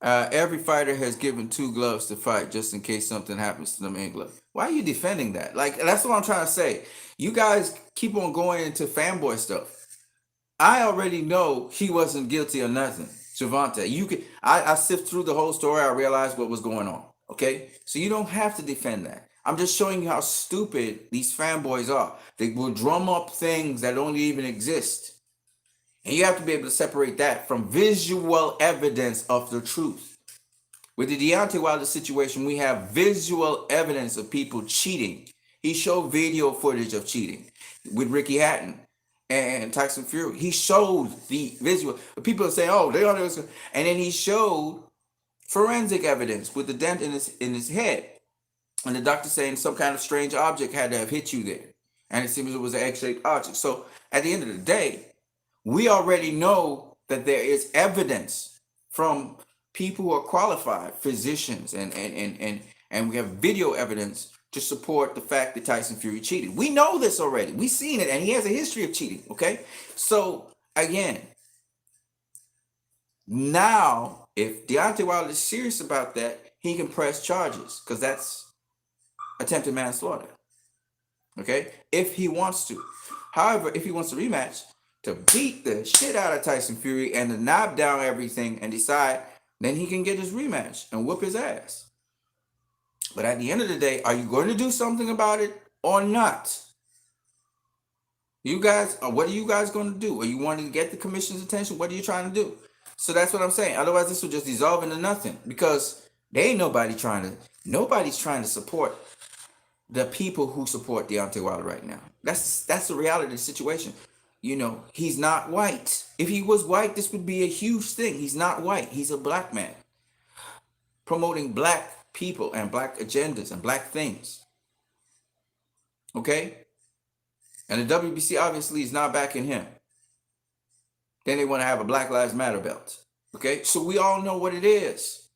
S1: every fighter has given 2 gloves to fight just in case something happens to them in glove. Why are you defending that? Like, that's what I'm trying to say. You guys keep on going into fanboy stuff. I already know he wasn't guilty of nothing. Javante, I sift through the whole story. I realized what was going on. Okay? So you don't have to defend that. I'm just showing you how stupid these fanboys are. They will drum up things that don't even exist. And you have to be able to separate that from visual evidence of the truth. With the Deontay Wilder situation, we have visual evidence of people cheating. He showed video footage of cheating with Ricky Hatton and Tyson Fury. He showed the visual. People are saying, oh, they don't know. And then he showed forensic evidence with the dent in his head. And the doctor saying some kind of strange object had to have hit you there. And it seems it was an egg-shaped object. So at the end of the day, we already know that there is evidence from people who are qualified, physicians, and we have video evidence to support the fact that Tyson Fury cheated. We know this already. We've seen it, and he has a history of cheating, okay? So, again, now, if Deontay Wilder is serious about that, he can press charges, because that's attempted manslaughter, okay? If he wants to. However, if he wants a rematch, to beat the shit out of Tyson Fury and to knock down everything and decide, then he can get his rematch and whoop his ass. But at the end of the day, are you going to do something about it or not? You guys, what are you guys going to do? Are you wanting to get the commission's attention? What are you trying to do? So that's what I'm saying. Otherwise, this will just dissolve into nothing, because there ain't nobody's trying to support the people who support Deontay Wilder right now. That's the reality of the situation. You know, he's not white. If he was white, this would be a huge thing. He's not white. He's a black man promoting black people and black agendas and black things. Okay? And the WBC obviously is not backing him. Then they want to have a Black Lives Matter belt. Okay? So we all know what it is.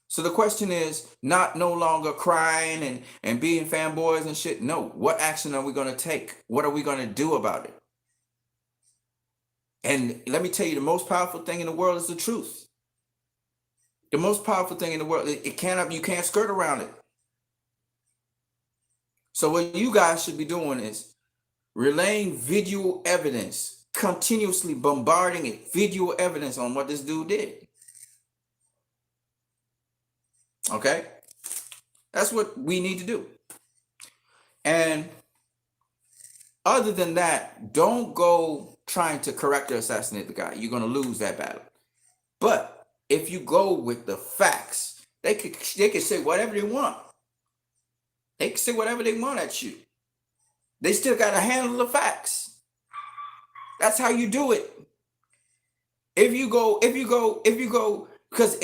S1: So the question is not no longer crying and being fanboys and shit. No. What action are we going to take? What are we going to do about it? And let me tell you, the most powerful thing in the world is the truth. The most powerful thing in the world, you can't skirt around it. So what you guys should be doing is relaying video evidence, continuously bombarding it, video evidence on what this dude did. Okay? That's what we need to do. And other than that, don't go trying to correct or assassinate the guy. You're going to lose that battle. But if you go with the facts, they could say whatever they want. They can say whatever they want at you. They still got to handle the facts. That's how you do it. If you go, because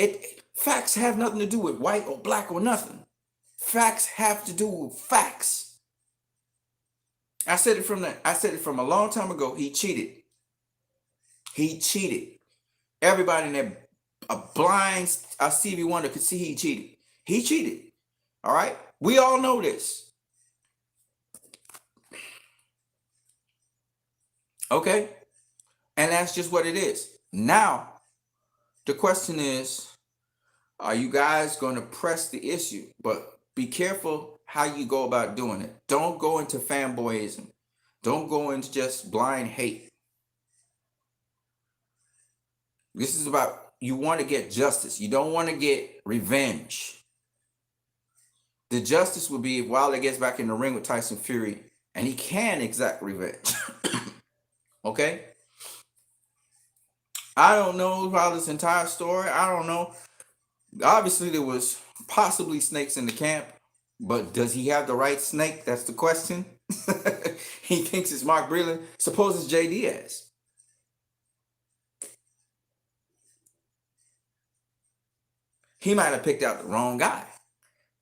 S1: facts have nothing to do with white or black or nothing. Facts have to do with facts. I said it from a long time ago. He cheated. He cheated. Everybody in there, a blind Stevie Wonder could see he cheated. He cheated. All right? We all know this. Okay? And that's just what it is. Now, the question is, are you guys going to press the issue? But be careful how you go about doing it. Don't go into fanboyism. Don't go into just blind hate. This is about, you want to get justice. You don't want to get revenge. The justice would be if Wilder gets back in the ring with Tyson Fury and he can exact revenge. Okay? I don't know about this entire story. I don't know. Obviously, there was possibly snakes in the camp, but does he have the right snake? That's the question. He thinks it's Mark Breland. Suppose it's J. Diaz. He might have picked out the wrong guy.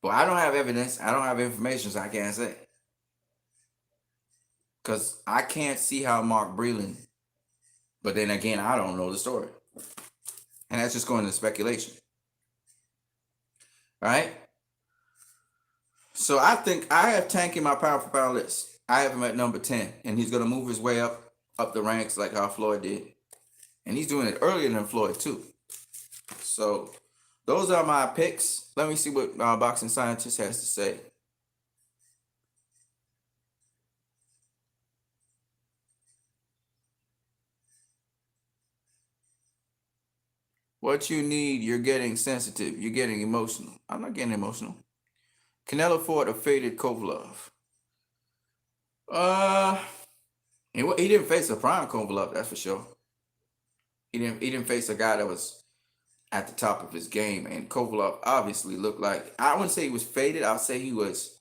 S1: But I don't have evidence. I don't have information, so I can't say. Because I can't see how Mark Breland, but then again, I don't know the story. And that's just going to speculation. All right? So I think I have Tank in my pound for pound list. I have him at number 10, and he's going to move his way up the ranks like how Floyd did. And he's doing it earlier than Floyd, too. So those are my picks. Let me see what Boxing Scientist has to say. What you need, you're getting sensitive. You're getting emotional. I'm not getting emotional. Canelo fought a faded Kovalev. He didn't face a prime Kovalev, that's for sure. He didn't face a guy that was at the top of his game. And Kovalev obviously looked like, I wouldn't say he was faded. I would say he was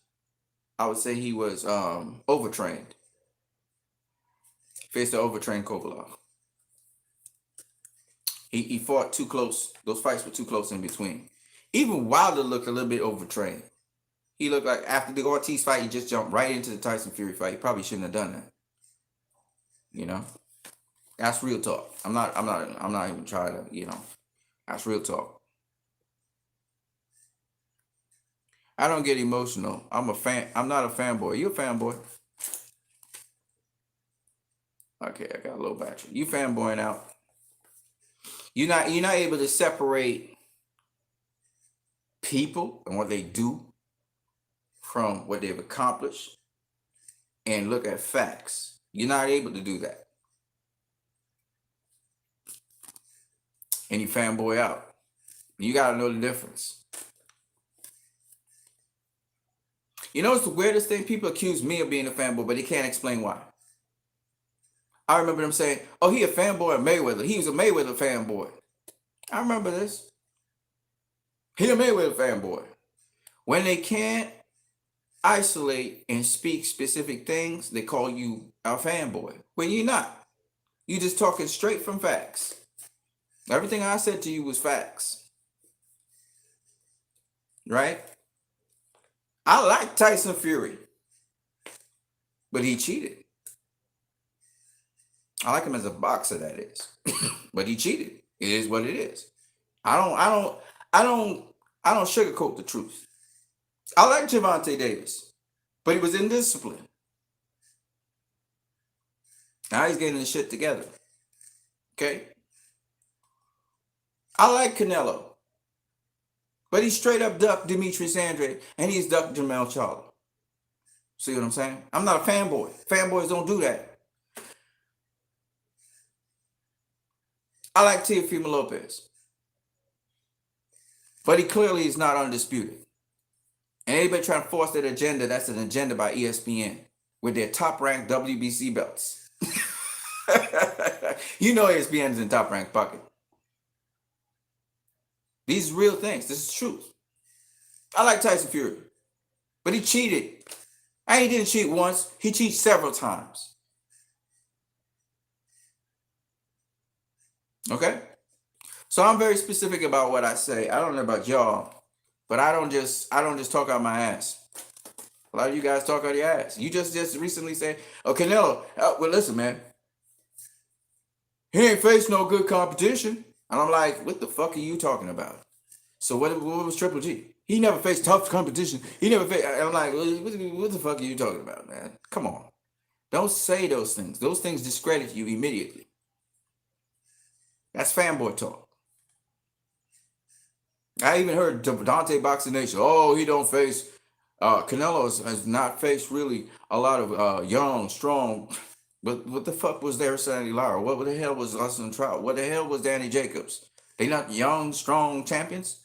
S1: overtrained. Faced an overtrained Kovalev. He fought too close. Those fights were too close in between. Even Wilder looked a little bit overtrained. He looked like after the Ortiz fight, he just jumped right into the Tyson Fury fight. He probably shouldn't have done that. You know, that's real talk. I'm not even trying to. That's real talk. I don't get emotional. I'm a fan. I'm not a fanboy. You a fanboy? Okay, I got a low battery. You fanboying out. You're not able to separate people and what they do from what they've accomplished and look at facts. You're not able to do that. And you fanboy out. You got to know the difference. You know, it's the weirdest thing. People accuse me of being a fanboy, but they can't explain why. I remember them saying, oh, he a fanboy of Mayweather. He was a Mayweather fanboy. I remember this. He a Mayweather fanboy. When they can't isolate and speak specific things, they call you a fanboy. When you're not. You're just talking straight from facts. Everything I said to you was facts. Right? I like Tyson Fury, but he cheated. I like him as a boxer, that is. But he cheated. It is what it is. I don't sugarcoat the truth. I like Gervonta Davis, but he was indisciplined. Now he's getting his shit together. Okay? I like Canelo, but he straight up ducked Demetrius Andrade, and he's ducked Jamel Charlo. See what I'm saying? I'm not a fanboy. Fanboys don't do that. I like Teofimo Lopez, but he clearly is not undisputed. And anybody trying to force that agenda, that's an agenda by ESPN with their top-ranked WBC belts. You know ESPN is in top-ranked pocket. These are real things. This is truth. I like Tyson Fury, but he cheated. And he didn't cheat once. He cheated several times. Okay? So I'm very specific about what I say. I don't know about y'all, but I don't just talk out my ass. A lot of you guys talk out your ass. You just recently said, oh, Canelo, well, listen, man. He ain't faced no good competition. And I'm like, what the fuck are you talking about? So what was Triple G? He never faced tough competition. He never faced, I'm like, what the fuck are you talking about, man? Come on. Don't say those things. Those things discredit you immediately. That's fanboy talk. I even heard Dante Boxing Nation. Oh, he don't face. Canelo has not faced really a lot of young, strong. But what the fuck was there, Sandy Lara? What the hell was Austin Trout? What the hell was Danny Jacobs? They not young, strong champions.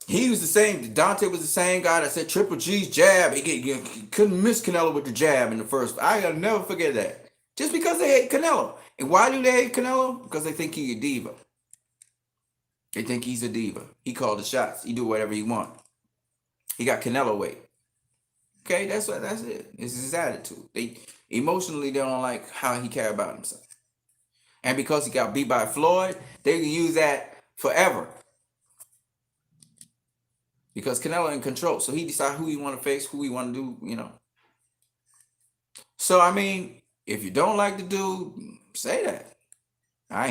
S1: He was the same. Dante was the same guy that said Triple G's jab. He couldn't miss Canelo with the jab in the first. I'll never forget that. Just because they hate Canelo. And why do they hate Canelo? Because they think he's a diva. They think he's a diva. He called the shots. He do whatever he want. He got Canelo weight. Okay, that's it. This is his attitude. They don't like how he care about himself. And because he got beat by Floyd, they can use that forever. Because Canelo in control. So he decide who he want to face, who he want to do, So I mean, if you don't like the dude, say that.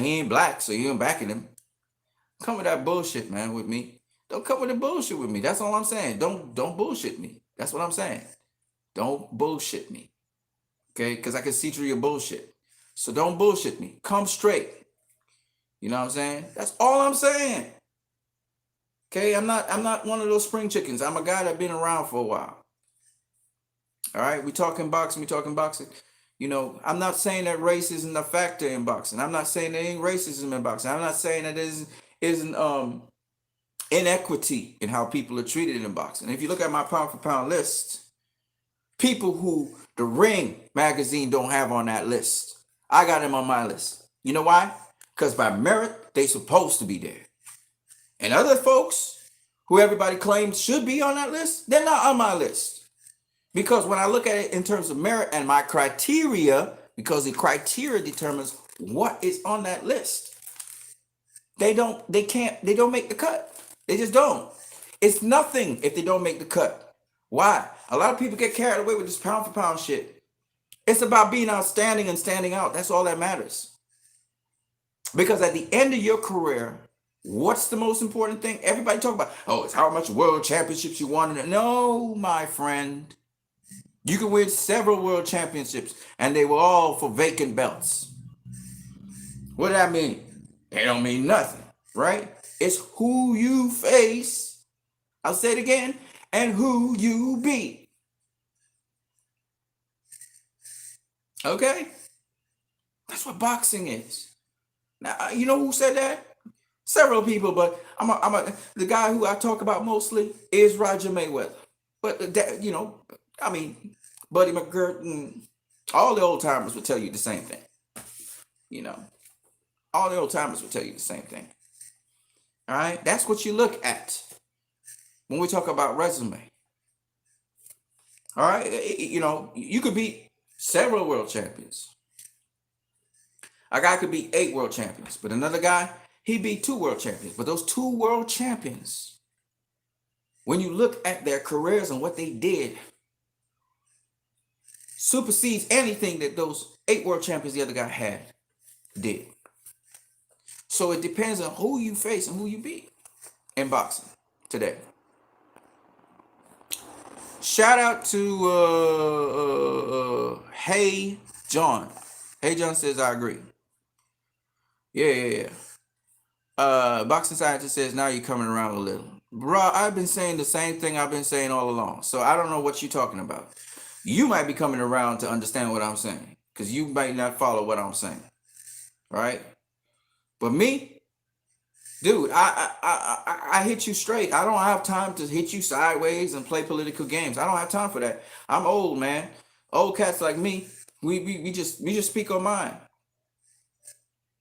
S1: He ain't black, so you ain't backing him. Come with that bullshit, man, with me. Don't come with the bullshit with me. That's all I'm saying. Don't bullshit me. That's what I'm saying. Don't bullshit me. Okay? Because I can see through your bullshit. So don't bullshit me. Come straight. You know what I'm saying? That's all I'm saying. Okay? I'm not one of those spring chickens. I'm a guy that's been around for a while. All right? We talking boxing. I'm not saying that race isn't a factor in boxing. I'm not saying there ain't racism in boxing. I'm not saying that there isn't inequity in how people are treated in boxing. If you look at my pound for pound list, people who the Ring magazine don't have on that list, I got them on my list. You know why? Because by merit, they supposed to be there. And other folks who everybody claims should be on that list, they're not on my list. Because when I look at it in terms of merit and my criteria, because the criteria determines what is on that list, they don't make the cut. They just don't. It's nothing if they don't make the cut. Why? A lot of people get carried away with this pound for pound shit. It's about being outstanding and standing out. That's all that matters. Because at the end of your career, what's the most important thing? Everybody talk about, it's how much world championships you won. No, my friend. You can win several world championships, and they were all for vacant belts. What does that mean? They don't mean nothing, right? It's who you face, I'll say it again, and who you beat. Okay? That's what boxing is. Now, you know who said that? Several people, but the guy who I talk about mostly is Roger Mayweather. But that, Buddy McGirt and all the old timers will tell you the same thing. All the old timers will tell you the same thing. All right, that's what you look at when we talk about resume. All right, you could beat several world champions. A guy could beat 8 world champions, but another guy, he beat 2 world champions. But those 2 world champions, when you look at their careers and what they did, supersedes anything that those 8 world champions the other guy did. So it depends on who you face and who you beat in boxing today. Shout out to Hey John. Hey John says I agree. Yeah. Boxing scientist says now you're coming around a little. Bro, I've been saying the same thing I've been saying all along. So I don't know what you're talking about. You might be coming around to understand what I'm saying, because you might not follow what I'm saying. Right? But me, dude, I hit you straight. I don't have time to hit you sideways and play political games. I don't have time for that. I'm old, man. Old cats like me, we just speak our mind.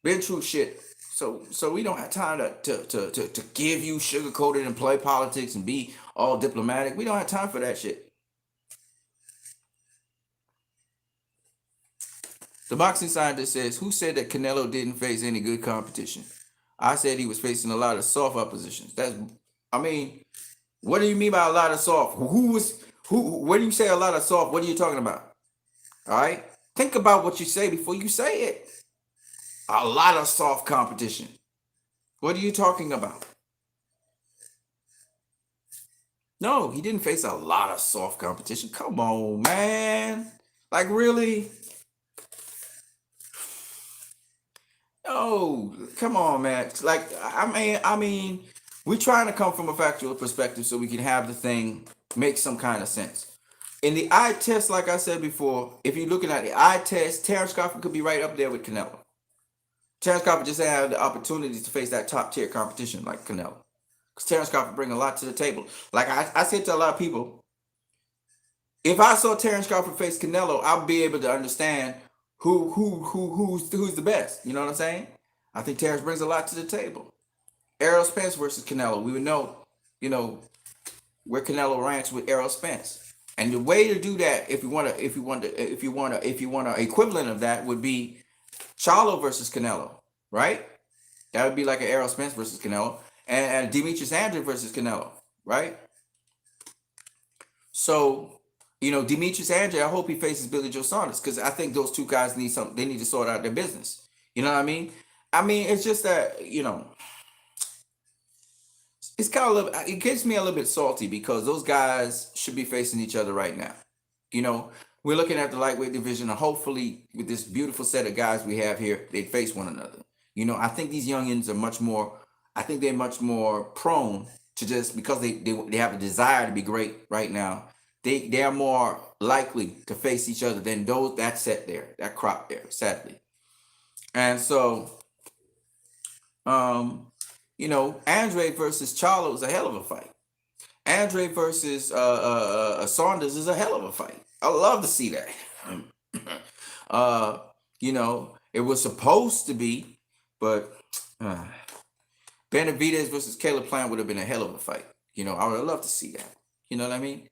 S1: Been through shit. So we don't have time to give you sugar coated and play politics and be all diplomatic. We don't have time for that shit. The boxing scientist says, who said that Canelo didn't face any good competition? I said he was facing a lot of soft oppositions. What do you mean by a lot of soft? When you say a lot of soft, what are you talking about? All right? Think about what you say before you say it. A lot of soft competition. What are you talking about? No, he didn't face a lot of soft competition. Come on, man. Like really? No, come on, man. Like I mean, we're trying to come from a factual perspective so we can have the thing make some kind of sense. In the eye test, like I said before, if you're looking at the eye test, Terrence Crawford could be right up there with Canelo. Terrence Crawford just had the opportunity to face that top tier competition like Canelo. Because Terrence Crawford bring a lot to the table. Like I said to a lot of people, if I saw Terrence Crawford face Canelo, I'll be able to understand who's the best. You know what I'm saying? I think Terrence brings a lot to the table. Errol Spence versus Canelo, we would know, you know, where Canelo ranks with Errol Spence. And the way to do that, if you want an equivalent of that, would be Charlo versus Canelo, right? That would be like an Errol Spence versus Canelo, and Demetrius Andrew versus Canelo, right? So, Demetrius Andrew, I hope he faces Billy Joe Saunders because I think those two guys need some. They need to sort out their business. You know what I mean? I mean, it's just that it's kind of a little, it gets me a little bit salty because those guys should be facing each other right now. You know, we're looking at the lightweight division, and hopefully, with this beautiful set of guys we have here, they face one another. I think these youngins are much more. I think they're much more prone to just because they have a desire to be great right now. They are more likely to face each other than those that set there, that crop there, sadly. And so, um, Andre versus Charlo is a hell of a fight. Andre versus Saunders is a hell of a fight. I love to see that. uh, it was supposed to be, but Benavidez versus Caleb Plant would have been a hell of a fight. I would love to see that. You know what I mean?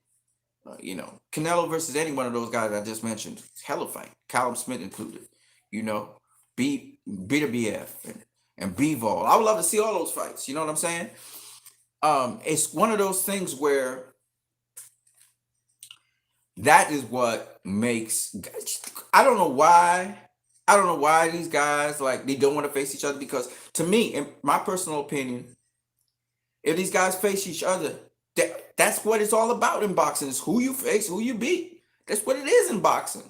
S1: Canelo versus any one of those guys I just mentioned, hell of a fight. Callum Smith included. You know, Beta BF and B-Vol. I would love to see all those fights. You know what I'm saying? It's one of those things where that is what makes. I don't know why. I don't know why these guys like they don't want to face each other because to me, in my personal opinion, if these guys face each other, that's what it's all about in boxing. Is who you face, who you beat. That's what it is in boxing.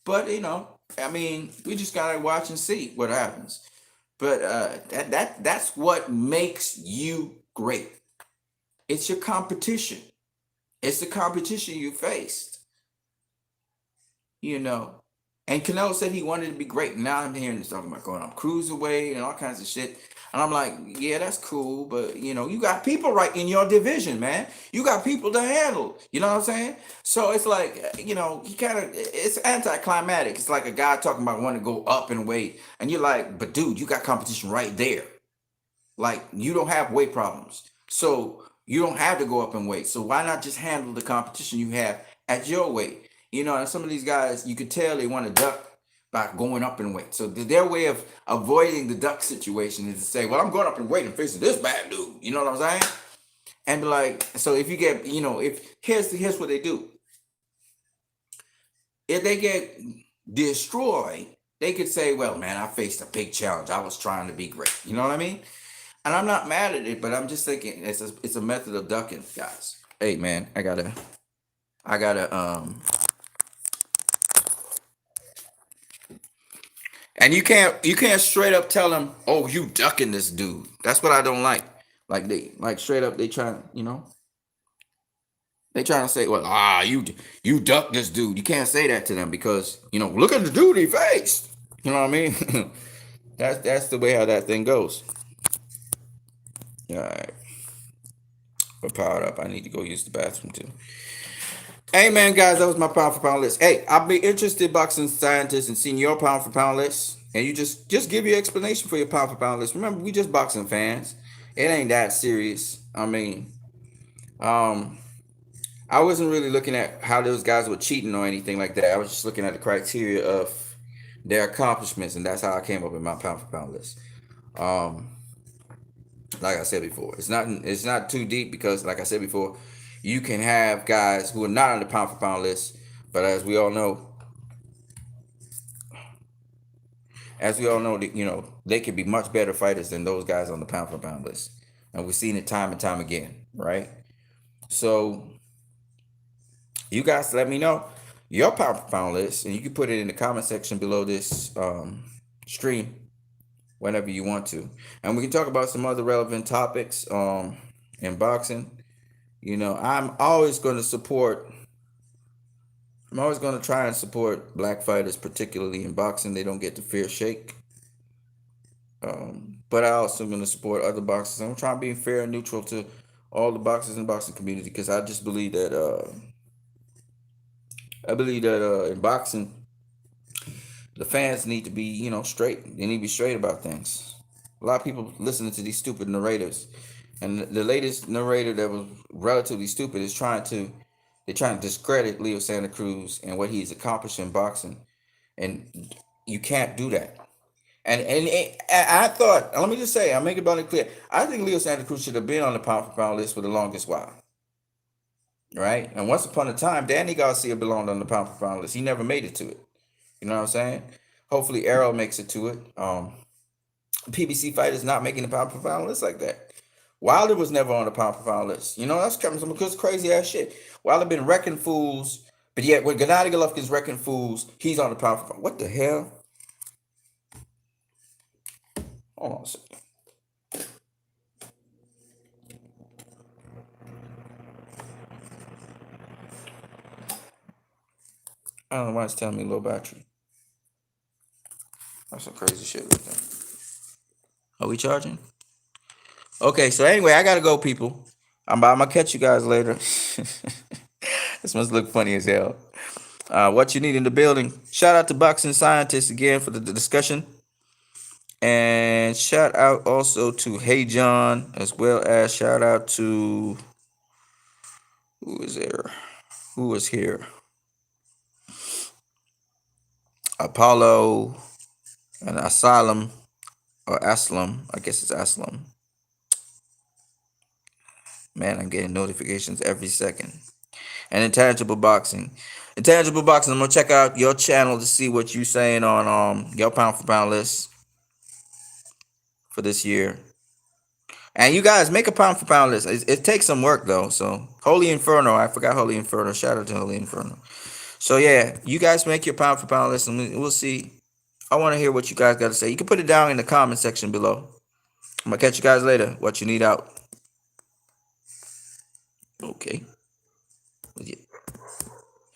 S1: But I mean, we just gotta watch and see what happens. But that's what makes you great. It's your competition. It's the competition you faced. You know. And Canelo said he wanted to be great. Now I'm hearing this talking about going on cruiserweight and all kinds of shit. And I'm like, yeah, that's cool, but you got people right in your division, man. You got people to handle. You know what I'm saying? So it's like, he kind of it's anticlimactic. It's like a guy talking about wanting to go up in weight, and you're like, but dude, you got competition right there. Like you don't have weight problems, so you don't have to go up in weight. So why not just handle the competition you have at your weight? And some of these guys, you could tell they want to duck by going up in weight. So their way of avoiding the duck situation is to say, "Well, I'm going up in weight and facing this bad dude." You know what I'm saying? And be like, so if you get, if here's what they do. If they get destroyed, they could say, "Well, man, I faced a big challenge. I was trying to be great." You know what I mean? And I'm not mad at it, but I'm just thinking it's a method of ducking, guys. Hey man, I gotta and you can't straight up tell them, oh, you ducking this dude. That's what I don't like. Like like straight up they trying to say, well, you duck this dude. You can't say that to them because, look at the dude he faced. You know what I mean? That's the way how that thing goes. All right. We're powered up. I need to go use the bathroom too. Hey man, guys, that was my pound for pound list. Hey, I'll be interested, boxing scientists, in seeing your pound for pound list, and you just give your explanation for your pound for pound list. Remember, we just boxing fans. It ain't that serious. I mean, um, I wasn't really looking at how those guys were cheating or anything like that. I was just looking at the criteria of their accomplishments, and that's how I came up with my pound for pound list. Um, like I said before, it's not too deep because, like I said before, you can have guys who are not on the pound for pound list, but as we all know, they could be much better fighters than those guys on the pound for pound list, and we've seen it time and time again, right? So you guys let me know your pound for pound list, and you can put it in the comment section below this stream whenever you want to, and we can talk about some other relevant topics in boxing. You know, I'm always going to try and support black fighters, particularly in boxing. They don't get the fair shake. But I also going to support other boxers. I'm trying to be fair and neutral to all the boxers in the boxing community, because I just believe that in boxing, the fans need to be, straight. They need to be straight about things. A lot of people listening to these stupid narrators, and the latest narrator that was relatively stupid is they're trying to discredit Leo Santa Cruz and what he's accomplished in boxing, and you can't do that. And I thought, let me just say, I'll make it abundantly clear. I think Leo Santa Cruz should have been on the pound for pound list for the longest while, right? And once upon a time, Danny Garcia belonged on the pound for pound list. He never made it to it. You know what I'm saying? Hopefully, Errol makes it to it. PBC fighters not making the pound for pound list like that. Wilder was never on the pound for pound list. You know, that's coming some good crazy ass shit. Wilder been wrecking fools, but yet when Gennady Golovkin's wrecking fools, he's on the pound for pound. What the hell? Hold on a second. I don't know why it's telling me low battery. That's some crazy shit right there. Are we charging? Okay, so anyway, I gotta go, people. I'm gonna catch you guys later. This must look funny as hell. What you need in the building. Shout out to Boxing Scientists again for the discussion. And shout out also to Hey John, as well as shout out to who is there? Who is here? Apollo and Asylum or Aslam. I guess it's Aslam. Man, I'm getting notifications every second. And Intangible Boxing. Intangible Boxing, I'm gonna check out your channel to see what you saying on your pound for pound list for this year. And you guys make a pound for pound list. It takes some work though. So Holy Inferno, I forgot Holy Inferno. Shout out to Holy Inferno. So yeah, you guys make your pound for pound list, and we'll see. I want to hear what you guys got to say. You can put it down in the comment section below. I'm gonna catch you guys later. What you need out. Okay.